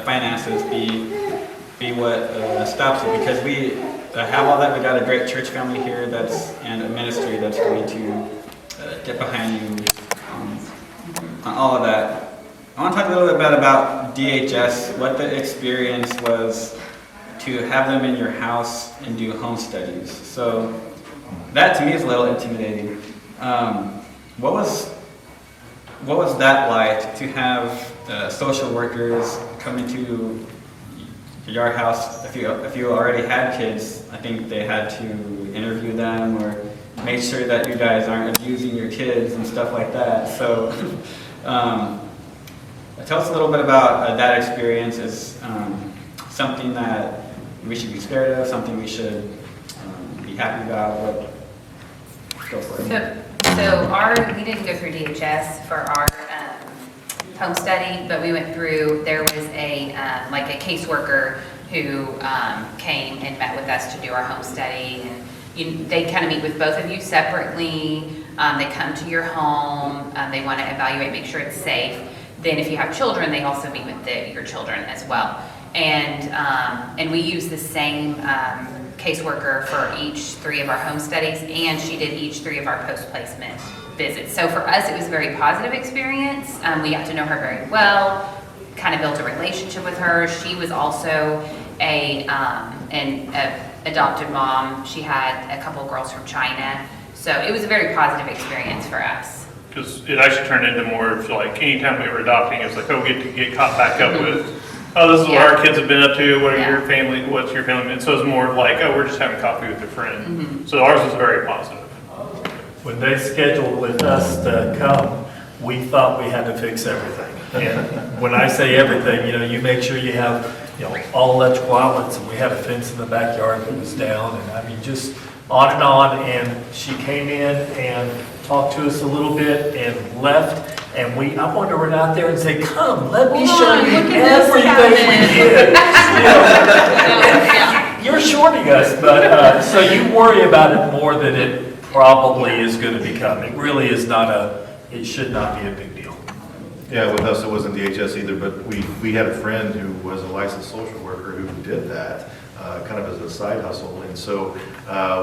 finances be what stops it, because we have all that. We got a great church family here and a ministry that's going to get behind you on all of that. I want to talk a little bit about DHS, what the experience was to have them in your house and do home studies. So that to me is a little intimidating. What was that like to have social workers come into your house? If you already had kids, I think they had to interview them or make sure that you guys aren't abusing your kids and stuff like that. So tell us a little bit about that experience. Is something that we should be scared of, something we should be happy about? Go for it. So we didn't go through DHS for our home study, but we went through, there was a caseworker who came and met with us to do our home study. And they kind of meet with both of you separately. They come to your home. They want to evaluate, make sure it's safe. Then if you have children, they also meet with your children as well. And we use the same caseworker for each 3 of our home studies, and she did each 3 of our post-placement visits. So for us, it was a very positive experience. We got to know her very well, kind of built a relationship with her. She was also an adopted mom. She had a couple of girls from China. So it was a very positive experience for us. Because it actually turned into more of like, anytime we were adopting, it's like, oh, we get to get caught back up with, oh, this is what our kids have been up to, what's your family, and so it's more of like, oh, we're just having coffee with a friend. So ours was very positive. When they scheduled with us to come, we thought we had to fix everything. And when I say everything, you make sure you have, all electrical outlets, and we had a fence in the backyard that was down, and I mean, just on and on. And she came in and talked to us a little bit and left. And I wanted to run out there and say, come, let me show you everything we did. You're shorting us, but, so you worry about it more than it probably is going to become. It really is it should not be a big deal. Yeah, with us, it wasn't DHS either, but we had a friend who was a licensed social worker who did that, kind of as a side hustle. And so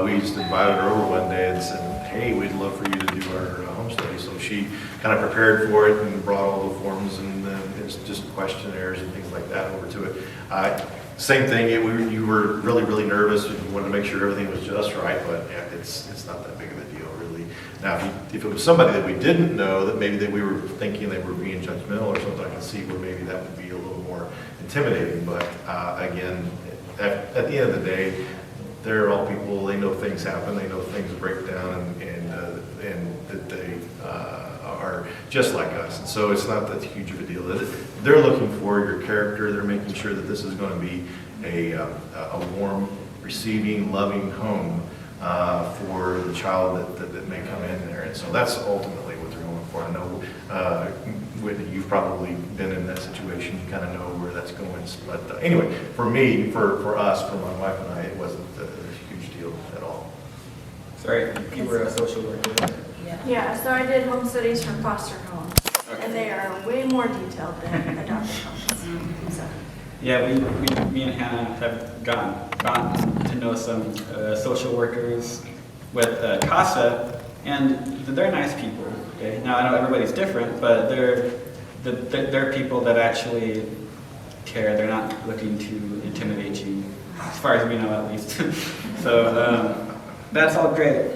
we just invited her over one day and said, hey, we'd love for you to do our home study. So she kind of prepared for it and brought all the forms and it's just questionnaires and things like that over to it. Same thing, you were really nervous, and you wanted to make sure everything was just right, but yeah, it's not that big of a deal, really. Now, if it was somebody that we didn't know, that maybe that we were thinking they were being judgmental or something, I can see where maybe that would be a little more intimidating, but again, at the end of the day, they're all people, they know things happen, they know things break down, and that they are just like us. And so it's not that huge of a deal. They're looking for your character, they're making sure that this is going to be a warm, receiving, loving home for the child that may come in there. And so that's ultimately what they're going for. I know, Whitney, you've probably been in that situation, you kind of know where that's going. But anyway, for me, for us, for my wife and I, it wasn't a huge deal at all. Sorry, you were a social worker. Yeah, so I did home studies for foster homes, Okay. and they are way more detailed than adopted homes. So, Yeah, me and Hannah have gotten to know some social workers with CASA, and they're nice people. Okay, now I know everybody's different, but they're people that actually care. They're not looking to intimidate you, as far as we know, at least. So that's all great.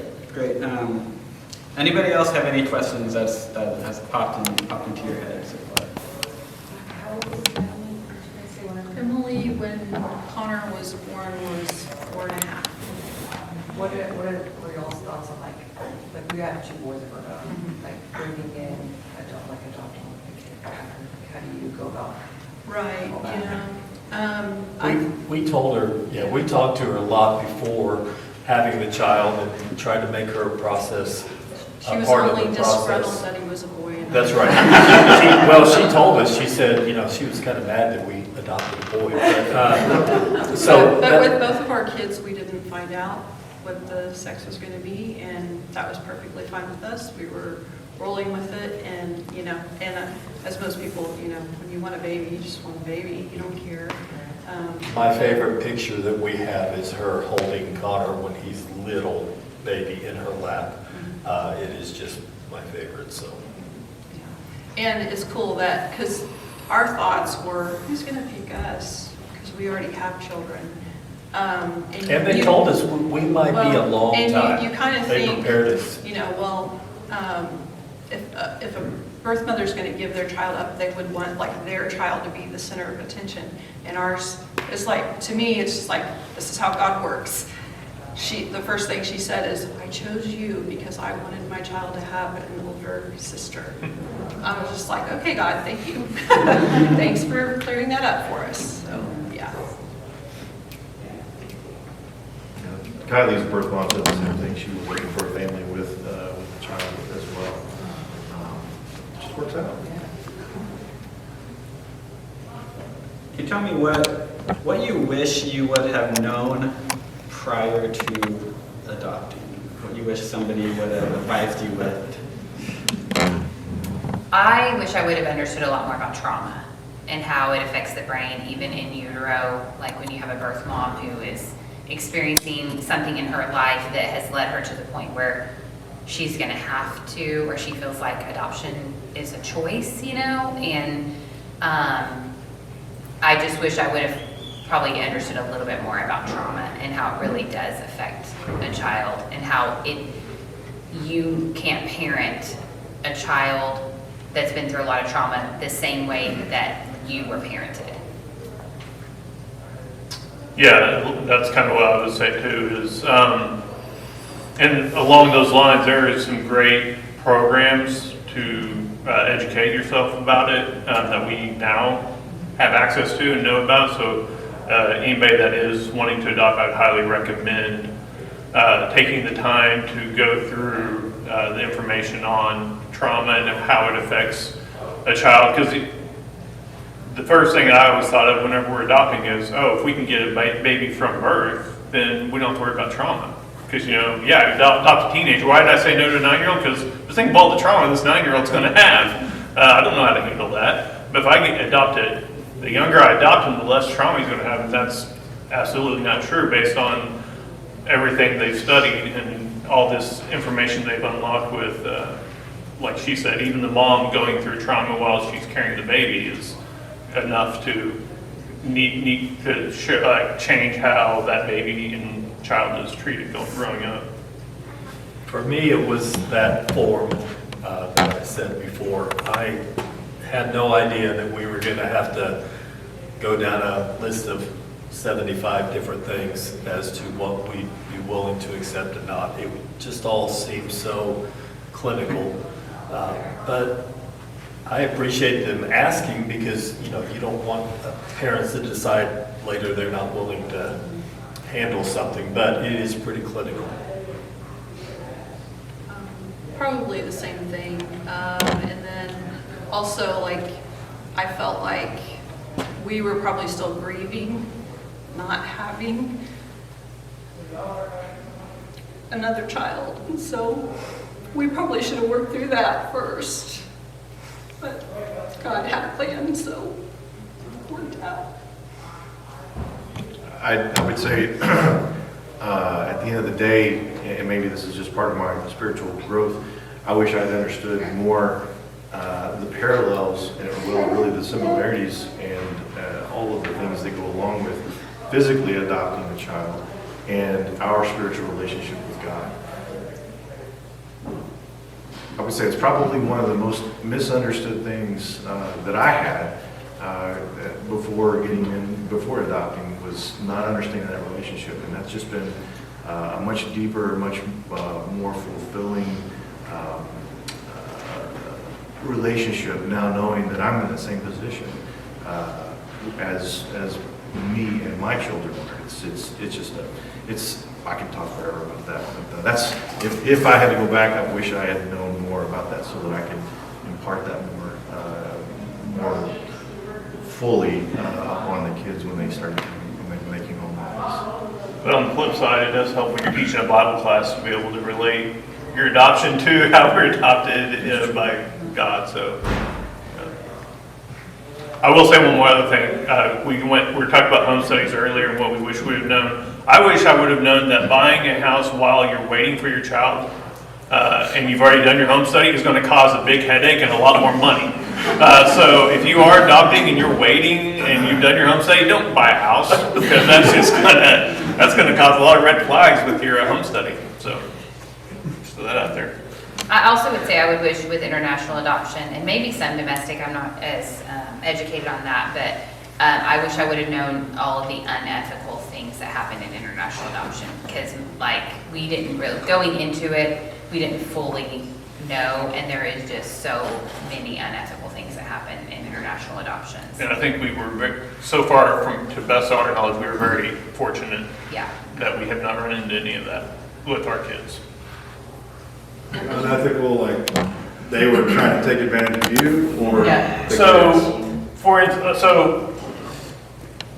Anybody else have any questions that has popped into your head so far? Emily, when Connor was born, was 4.5. What are y'all's thoughts on like we have 2 boys of our own, like bringing in, adopting a kid? How do you go about? Right, all you that? know. We told her, yeah, we talked to her a lot before having the child and tried to make her process She was part of only the disgruntled process. that he was a boy. and That's I- right. She told us, she said, she was kind of mad that we adopted a boy. But with both of our kids, we didn't find out what the sex was going to be, and that was perfectly fine with us. We were rolling with it, and, as most people, when you want a baby, you just want a baby, you don't care. My favorite picture that we have is her holding Connor when he's little baby in her lap. It is just my favorite, so. And it's cool that, because our thoughts were, who's going to pick us? Because we already have children. And they told us we might be a long and time. you kind of They think, prepared us. if a birth mother's going to give their child up, they would want like their child to be the center of attention. And ours is like, to me, it's just like, this is how God works. The first thing she said is, I chose you because I wanted my child to have an older sister. I was just like, okay, God, thank you. Thanks for clearing that up for us. So, yeah. Kylie's birth mom said the same thing. She was looking for a family with the child as well. It just works out. Can you tell me what you wish you would have known prior to adopting? What you wish somebody would have advised you with? I wish I would have understood a lot more about trauma and how it affects the brain, even in utero, like when you have a birth mom who is experiencing something in her life that has led her to the point where she's going to have to, or she feels like adoption is a choice, and I just wish I would have probably understood a little bit more about trauma and how it really does affect a child, and how you can't parent a child that's been through a lot of trauma the same way that you were parented. Yeah, that's kind of what I would say too, is, and along those lines, there is some great programs to educate yourself about it that we now have access to and know about. So anybody that is wanting to adopt, I'd highly recommend taking the time to go through the information on trauma and how it affects a child. Because the first thing I always thought of whenever we're adopting is, if we can get a baby from birth, then we don't have to worry about trauma. Because, adopt a teenager. Why did I say no to a 9-year-old? Because just think of all the trauma this 9-year-old's going to have. I don't know how to handle that. But if I get adopted, the younger I adopt him, the less trauma he's going to have. And that's absolutely not true based on everything they've studied and all this information they've unlocked with, like she said, even the mom going through trauma while she's carrying the baby is enough to need to change how that baby and child is treated growing up. For me, it was that form that I said before. I had no idea that we were gonna have to go down a list of 75 different things as to what we'd be willing to accept and not. It just all seemed so clinical. But I appreciate them asking because, you know, you don't want parents to decide later they're not willing to handle something, but it is pretty clinical. Probably the same thing. And then also, like, I felt like we were probably still grieving, not having another child. And so we probably should have worked through that first. But God had a plan, so it worked out. I would say, at the end of the day, and maybe this is just part of my spiritual growth, I wish I'd understood more the parallels and really the similarities and all of the things that go along with physically adopting a child and our spiritual relationship with God. I would say it's probably one of the most misunderstood things that I had before adopting was not understanding that relationship, and that's just been a much deeper, much more fulfilling relationship now, knowing that I'm in the same position as me and my children were. I can talk forever about that. But that's if I had to go back, I wish I had known more about that so that I could impart that more fully on the kids when they started when they came home with us. But on the flip side, it does help when you're teaching a Bible class to be able to relate your adoption to how we're adopted by God. So I will say one more other thing. We were talking about home studies earlier and what we wish we would have known. I wish I would have known that buying a house while you're waiting for your child and you've already done your home study is going to cause a big headache and a lot more money. So if you are adopting and you're waiting and you've done your home study, don't buy a house because that's going to cause a lot of red flags with your home study. So just throw that out there. I also would say I would wish with international adoption, and maybe some domestic, I'm not as educated on that, but I wish I would have known all of the unethical things that happen in international adoption, because like we didn't really, going into it, we didn't fully know, and there is just so many unethical things that happen in international adoptions. And I think we were, so far to best of our knowledge, we were very fortunate Yeah. that we have not run into any of that with our kids. Unethical, like they were trying to take advantage of you, or Yeah. the So, kids? so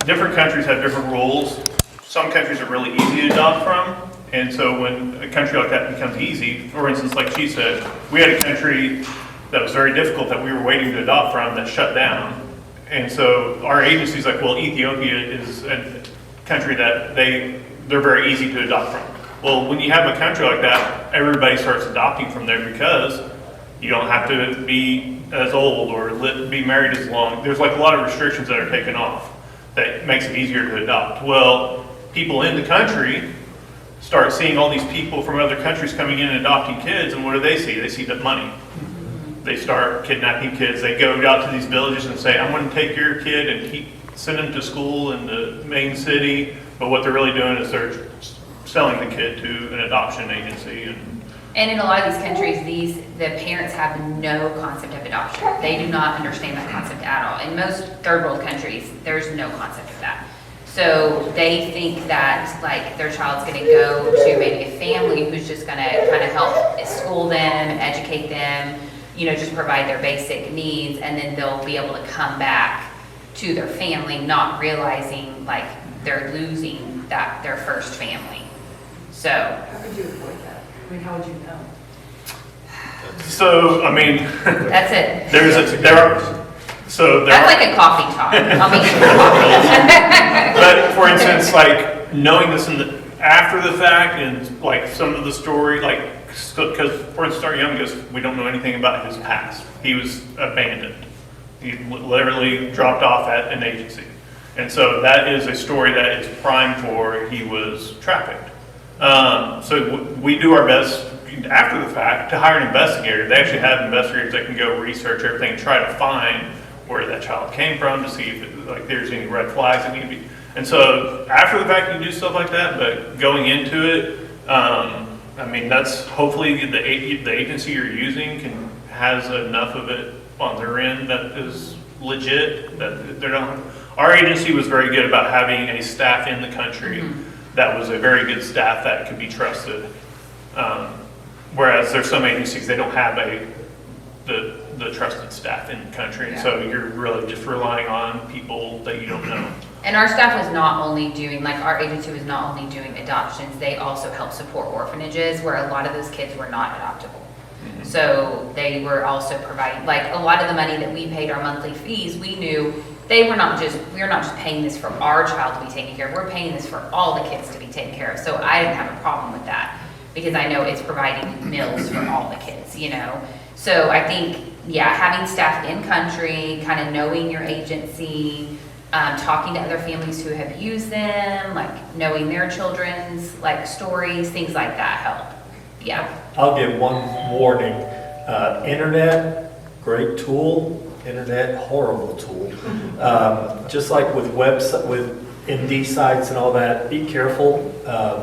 different countries have different rules. Some countries are really easy to adopt from, and so when a country like that becomes easy, for instance, like she said, we had a country that was very difficult that we were waiting to adopt from that shut down, and so our agency's like, well, Ethiopia is a country that they're very easy to adopt from. Well, when you have a country like that, everybody starts adopting from there because you don't have to be as old or be married as long. There's like a lot of restrictions that are taken off that makes it easier to adopt. Well, people in the country start seeing all these people from other countries coming in and adopting kids, and what do? They see the money. They start kidnapping kids. They go out to these villages and say, I'm going to take your kid and send him to school in the main city. But what they're really doing is they're selling the kid to an adoption agency. And in a lot of these countries, the parents have no concept of adoption. They do not understand that concept at all. In most third world countries, there's no concept of that. So they think that like their child's gonna go to maybe a family who's just gonna kind of help school them, educate them, just provide their basic needs, and then they'll be able to come back to their family, not realizing like they're losing their first family. So. How could you avoid that? I mean, how would you know? So, I mean, That's it. that's like a coffee talk. I'll make you coffee. But for instance, like knowing this after the fact, and like some of the story, like because for instance, our youngest, we don't know anything about his past. He was abandoned. He literally dropped off at an agency. And so that is a story that is prime for he was trafficked. So we do our best after the fact to hire an investigator. They actually have investigators that can go research everything, try to find where that child came from to see if like there's any red flags that need to be. And so after the fact, you can do stuff like that, but going into it, I mean, that's hopefully the agency you're using has enough of it on their end that is legit, that they're not. Our agency was very good about having a staff in the country that was a very good staff that could be trusted. Whereas there's some agencies, they don't have the trusted staff in the country. And so you're really just relying on people that you don't know. And our staff was not only doing, like our agency was not only doing adoptions, they also helped support orphanages where a lot of those kids were not adoptable. So they were also providing, like a lot of the money that we paid our monthly fees, we knew we were not just paying this for our child to be taken care of, we're paying this for all the kids to be taken care of. So I didn't have a problem with that because I know it's providing meals for all the kids, you know? So I think, yeah, having staff in country, kind of knowing your agency, talking to other families who have used them, like knowing their children's like stories, things like that help. Yeah. I'll give one warning. Internet, great tool. Internet, horrible tool. Just like with website, with MD sites and all that, be careful.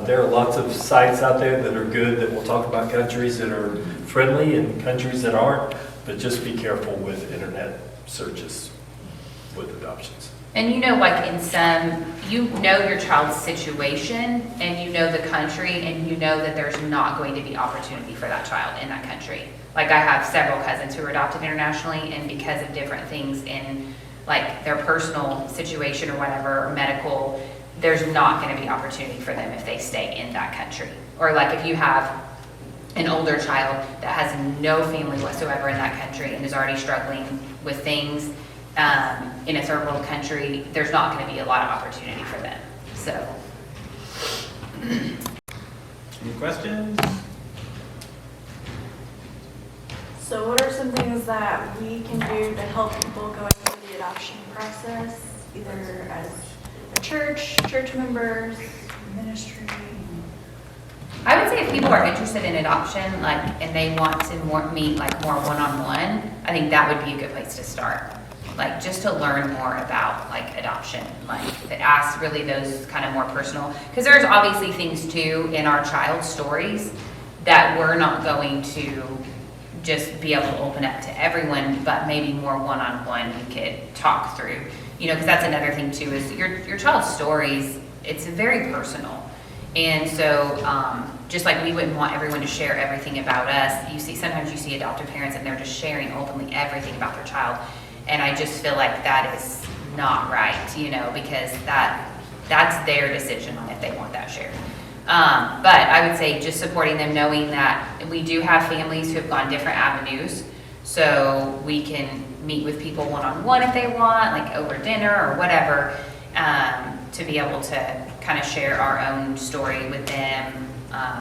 There are lots of sites out there that are good that will talk about countries that are friendly and countries that aren't, but just be careful with internet searches with adoptions. And you know, like in some, you know your child's situation and you know the country and you know that there's not going to be opportunity for that child in that country. Like I have several cousins who were adopted internationally and because of different things in like their personal situation or whatever, or medical, there's not going to be opportunity for them if they stay in that country. Or like if you have an older child that has no family whatsoever in that country and is already struggling with things, in a third world country, there's not going to be a lot of opportunity for them. So. Any questions? So what are some things that we can do to help people going through the adoption process, either as a church members, ministry? I would say if people are interested in adoption, like, and they want to meet like more one-on-one, I think that would be a good place to start. Like just to learn more about like adoption, like to ask really those kind of more personal, because there's obviously things too in our child's stories that we're not going to just be able to open up to everyone, but maybe more one-on-one we could talk through, you know, because that's another thing too is your child's stories, it's very personal. And so just like we wouldn't want everyone to share everything about us, sometimes you see adoptive parents and they're just sharing openly everything about their child. And I just feel like that is not right, you know, because that's their decision on if they want that shared. But I would say just supporting them, knowing that we do have families who have gone different avenues. So we can meet with people one-on-one if they want, like over dinner or whatever, to be able to kind of share our own story with them,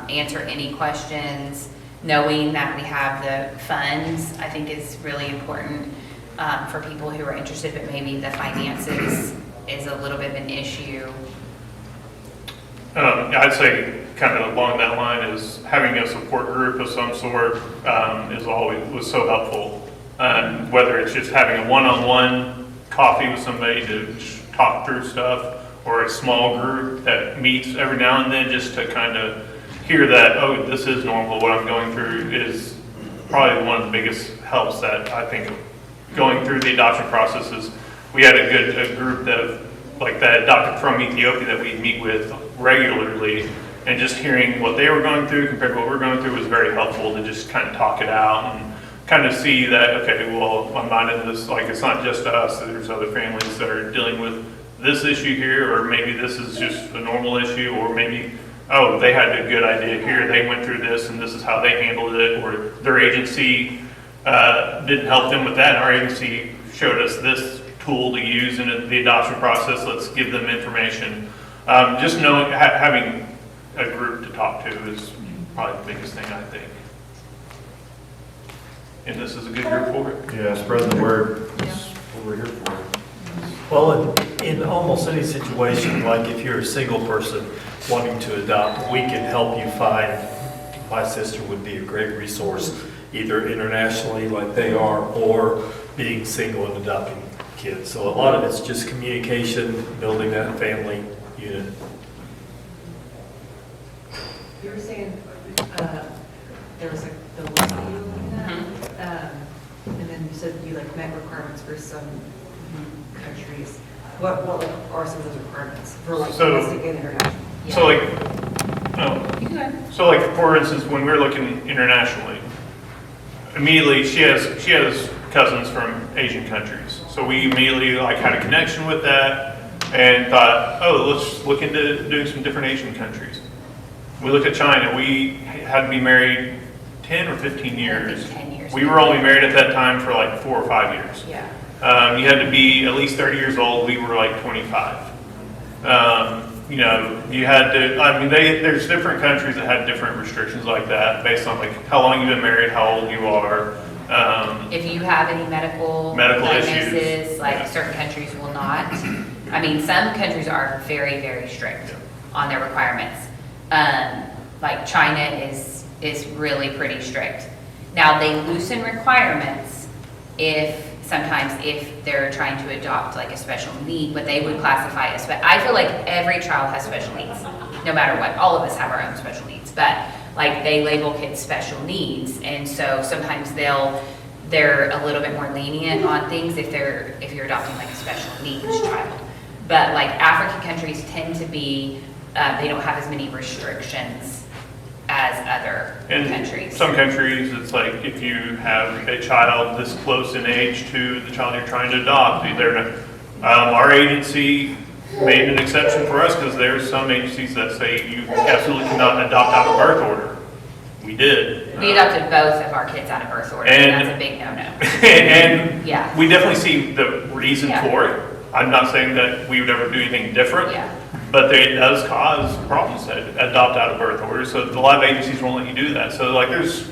answer any questions. Knowing that we have the funds, I think is really important. For people who are interested, but maybe the finances is a little bit of an issue. I'd say kind of along that line is having a support group of some sort was so helpful. Whether it's just having a one-on-one coffee with somebody to talk through stuff, or a small group that meets every now and then just to kind of hear that, oh, this is normal, what I'm going through is probably one of the biggest helps that I think going through the adoption process is we had a group that adopted from Ethiopia that we meet with regularly, and just hearing what they were going through compared to what we're going through was very helpful to just kind of talk it out and kind of see that, okay, well, I'm not in this, like it's not just us, there's other families that are dealing with this issue here, or maybe this is just a normal issue, or maybe, oh, they had a good idea here, they went through this and this is how they handled it, or their agency didn't help them with that. Our agency showed us this tool to use in the adoption process. Let's give them information. Just knowing, having a group to talk to is probably the biggest thing, I think. And this is a good group for it. Yeah, spread the word. That's what we're here for. Well, in almost any situation, like if you're a single person wanting to adopt, we can help you find, my sister would be a great resource, either internationally like they are, or being single and adopting kids. So a lot of it's just communication, building that family unit. You were saying, there was the list that you were looking at, and then you said you like met requirements for some countries. What like are some of those requirements for like So- domestic and international? So like, oh, You can go ahead. so like, for instance, when we're looking internationally, immediately she has cousins from Asian countries. So we immediately like had a connection with that and thought, oh, let's look into doing some different Asian countries. We looked at China. We had to be married 10 or 15 years. 10 years. We were only married at that time for like 4 or 5 years. Yeah. You had to be at least 30 years old. We were like 25. You know, you had to, I mean, there's different countries that had different restrictions like that based on like how long you've been married, how old you are. If you have any medical Issues. diagnosis, like Yeah. certain countries will not. I mean, some countries are very, very strict on their requirements. Like China is really pretty strict. Now, they loosen requirements sometimes if they're trying to adopt like a special need, what they would classify as, I feel like every child has special needs, no matter what. All of us have our own special needs, but like they label kids special needs, and so sometimes they're a little bit more lenient on things if you're adopting like a special needs child. But like African countries tend to be, they don't have as many restrictions as other In countries. some countries, it's like if you have a child this close in age to the child you're trying to adopt, our agency made an exception for us because there's some agencies that say you absolutely cannot adopt out of birth order. We did. We adopted both of our kids out of birth order, And- and that's a big no-no. And Yeah. we definitely see the reason Yeah. for it. I'm not saying that we would ever do anything different. Yeah. But it does cause problems to adopt out of birth orders, so a lot of agencies won't let you do that. So like there's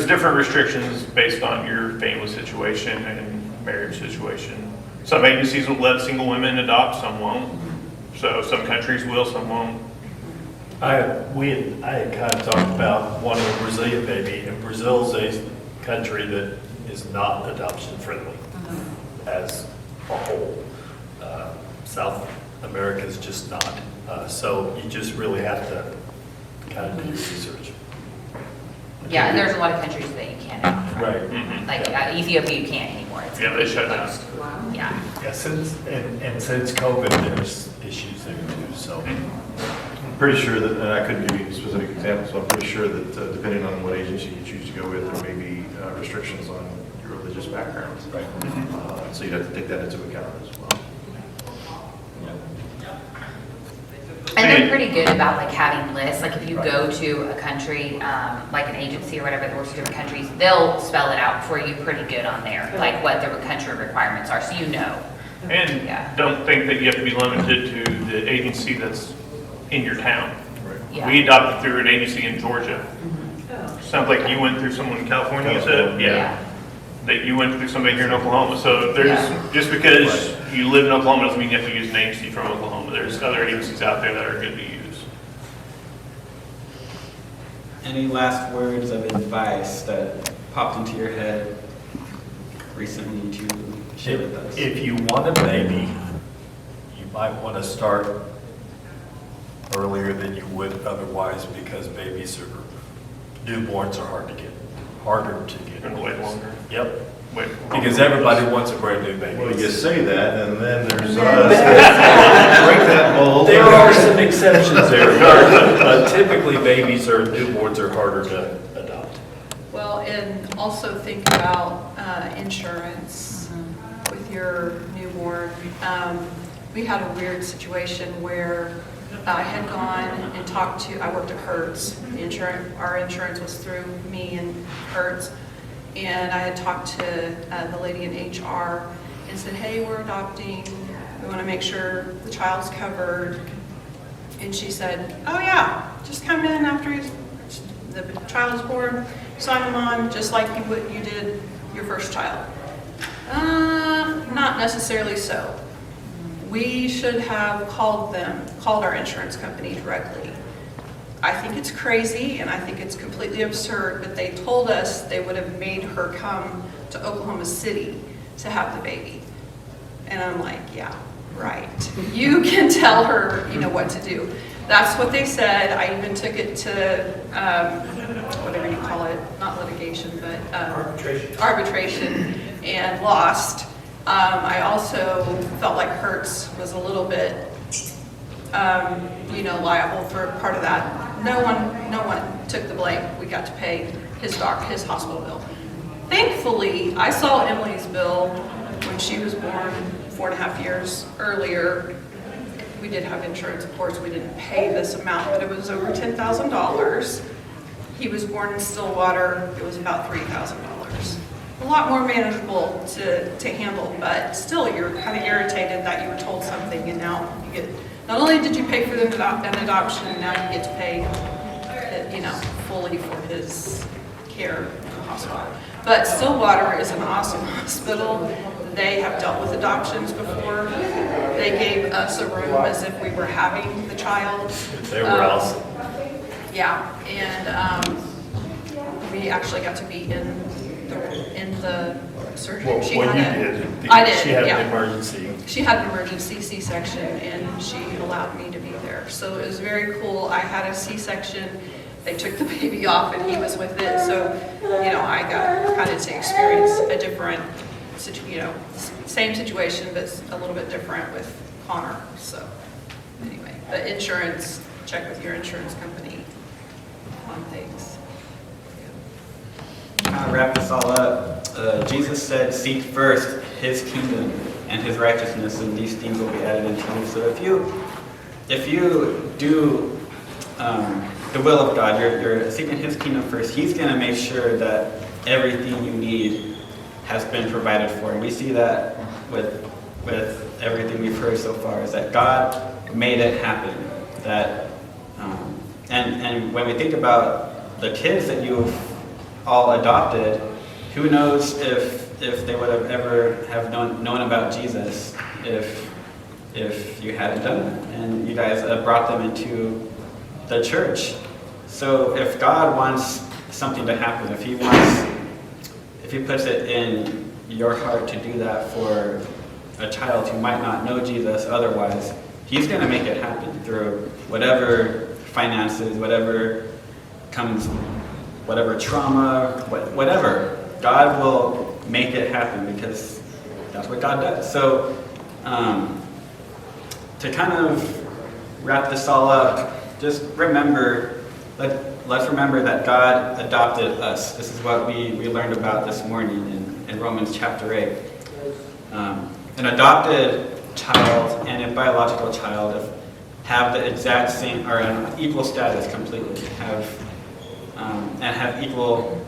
different restrictions based on your family situation and marriage situation. Some agencies will let single women adopt, some won't. So some countries will, some won't. I had kind of talked about wanting a Brazilian baby, and Brazil's a country that is not adoption friendly as a whole. South America is just not. So you just really have to kind of do your research. Yeah, and there's a lot of countries that you can't adopt from. Right. Mhm. Like Ethiopia, you can't anymore. It's Yeah, they shut down. closed. Wow. Yeah. Yeah, since COVID, there's issues there too, so. I'm pretty sure that, and I couldn't give you specific examples, so I'm pretty sure that depending on what agency you choose to go with, there may be restrictions on your religious background. Right. So you'd have to take that into account as well. And they're pretty good about like having lists, like if you go to a country, like an agency or whatever that works with different countries, they'll spell it out for you pretty good on there, like what the country requirements are, so you know. And Yeah. don't think that you have to be limited to the agency that's in your town. Yeah. We adopted through an agency in Georgia. Sounds like you went through someone in California, you said? Yeah. That you went through somebody here in Oklahoma. So there's, Yeah. just because you live in Oklahoma doesn't mean you have to use an agency from Oklahoma. There's other agencies out there that are good to use. Any last words of advice that popped into your head recently to share with us? If you want a baby, you might want to start earlier than you would otherwise, because newborns are harder to get. And wait longer. Yep, Wait. because everybody wants a brand new baby. Well, you say that, and then there's us. Break that mold. There are some exceptions there, but typically newborns are harder to adopt. Well, and also think about insurance with your newborn. We had a weird situation where I had gone and talked to, I worked at Hertz. Our insurance was through me and Hertz. And I had talked to the lady in HR and said, hey, we're adopting. We want to make sure the child's covered. And she said, oh yeah, just come in after the child is born, sign them on, just like you did your first child. Not not necessarily so. We should have called our insurance company directly. I think it's crazy and I think it's completely absurd, but they told us they would have made her come to Oklahoma City to have the baby. And I'm like, yeah, right. You can tell her, what to do. That's what they said. I even took it to, whatever you call it, not litigation, but arbitration, and lost. I also felt like Hertz was a little bit, liable for part of that. No one took the blame. We got to pay his hospital bill. Thankfully, I saw Emily's bill when she was born 4.5 years earlier. We did have insurance, of course. We didn't pay this amount, but it was over $10,000. He was born in Stillwater. It was about $3,000. A lot more manageable to handle, but still, you're kind of irritated that you were told something, and now you get. Not only did you pay for an adoption, now you get to pay, fully for his care in the hospital. But Stillwater is an awesome hospital. They have dealt with adoptions before. They gave us a room as if we were having the child. They were awesome. Yeah, and we actually got to be in the surgery. Well, She when had you a- did, I did, she had yeah. an emergency. She had an emergency C-section and she allowed me to be there. So it was very cool. I had a C-section. They took the baby off and he was with it. So, I got kind of to experience a different, same situation, but a little bit different with Connor. So anyway, but insurance, check with your insurance company on things. Wrap this all up. Jesus said, "Seek first His kingdom and His righteousness, and these things will be added unto you." So if you do the will of God, you're seeking His kingdom first, He's going to make sure that everything you need has been provided for. And we see that with everything we've heard so far, is that God made it happen. That and when we think about the kids that you've all adopted, who knows if they would have ever have known about Jesus if you hadn't done it, and you guys brought them into the church. So if God wants something to happen, if He puts it in your heart to do that for a child who might not know Jesus otherwise, He's going to make it happen through whatever finances, whatever comes, whatever trauma, whatever. God will make it happen because that's what God does. So to kind of wrap this all up, just remember, let's remember that God adopted us. This is what we learned about this morning in Romans chapter 8. An adopted child and a biological child have the exact same, or an equal status completely, and have equal,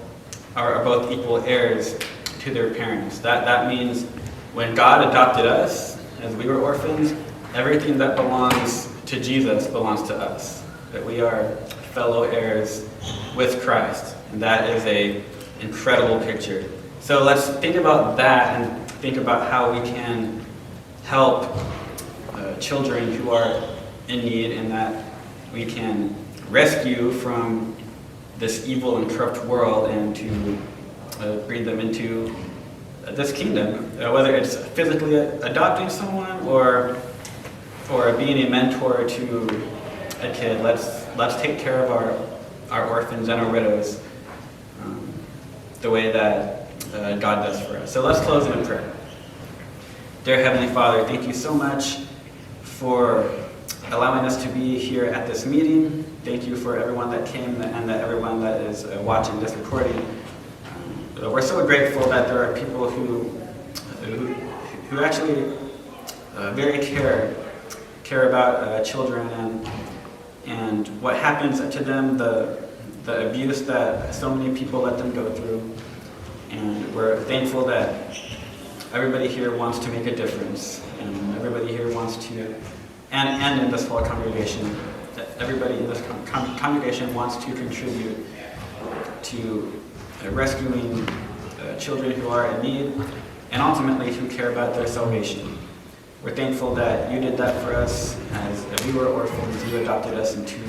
are both equal heirs to their parents. That means when God adopted us, as we were orphans, everything that belongs to Jesus belongs to us. That we are fellow heirs with Christ. And that is an incredible picture. So let's think about that and think about how we can help children who are in need, and that we can rescue from this evil and corrupt world and to bring them into this kingdom, whether it's physically adopting someone or being a mentor to a kid. Let's take care of our orphans and our widows the way that God does for us. So let's close in prayer. Dear Heavenly Father, thank you so much for allowing us to be here at this meeting. Thank you for everyone that came and that everyone that is watching this recording. We're so grateful that there are people who actually very care about children and what happens to them, the abuse that so many people let them go through. And we're thankful that everybody here wants to make a difference, and everybody here wants to, and in this whole congregation, that everybody in this congregation wants to contribute to rescuing children who are in need and ultimately who care about their salvation. We're thankful that you did that for us. As we were orphans, you adopted us into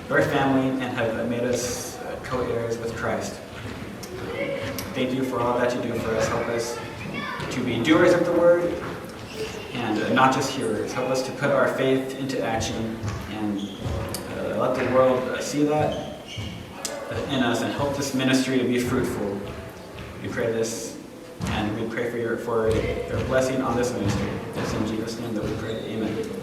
your family and have made us co-heirs with Christ. Thank you for all that you do for us. Help us to be doers of the word and not just hearers. Help us to put our faith into action and let the world see that in us and help this ministry to be fruitful. We pray this and we pray for your blessing on this ministry. It's in Jesus' name that we pray. Amen.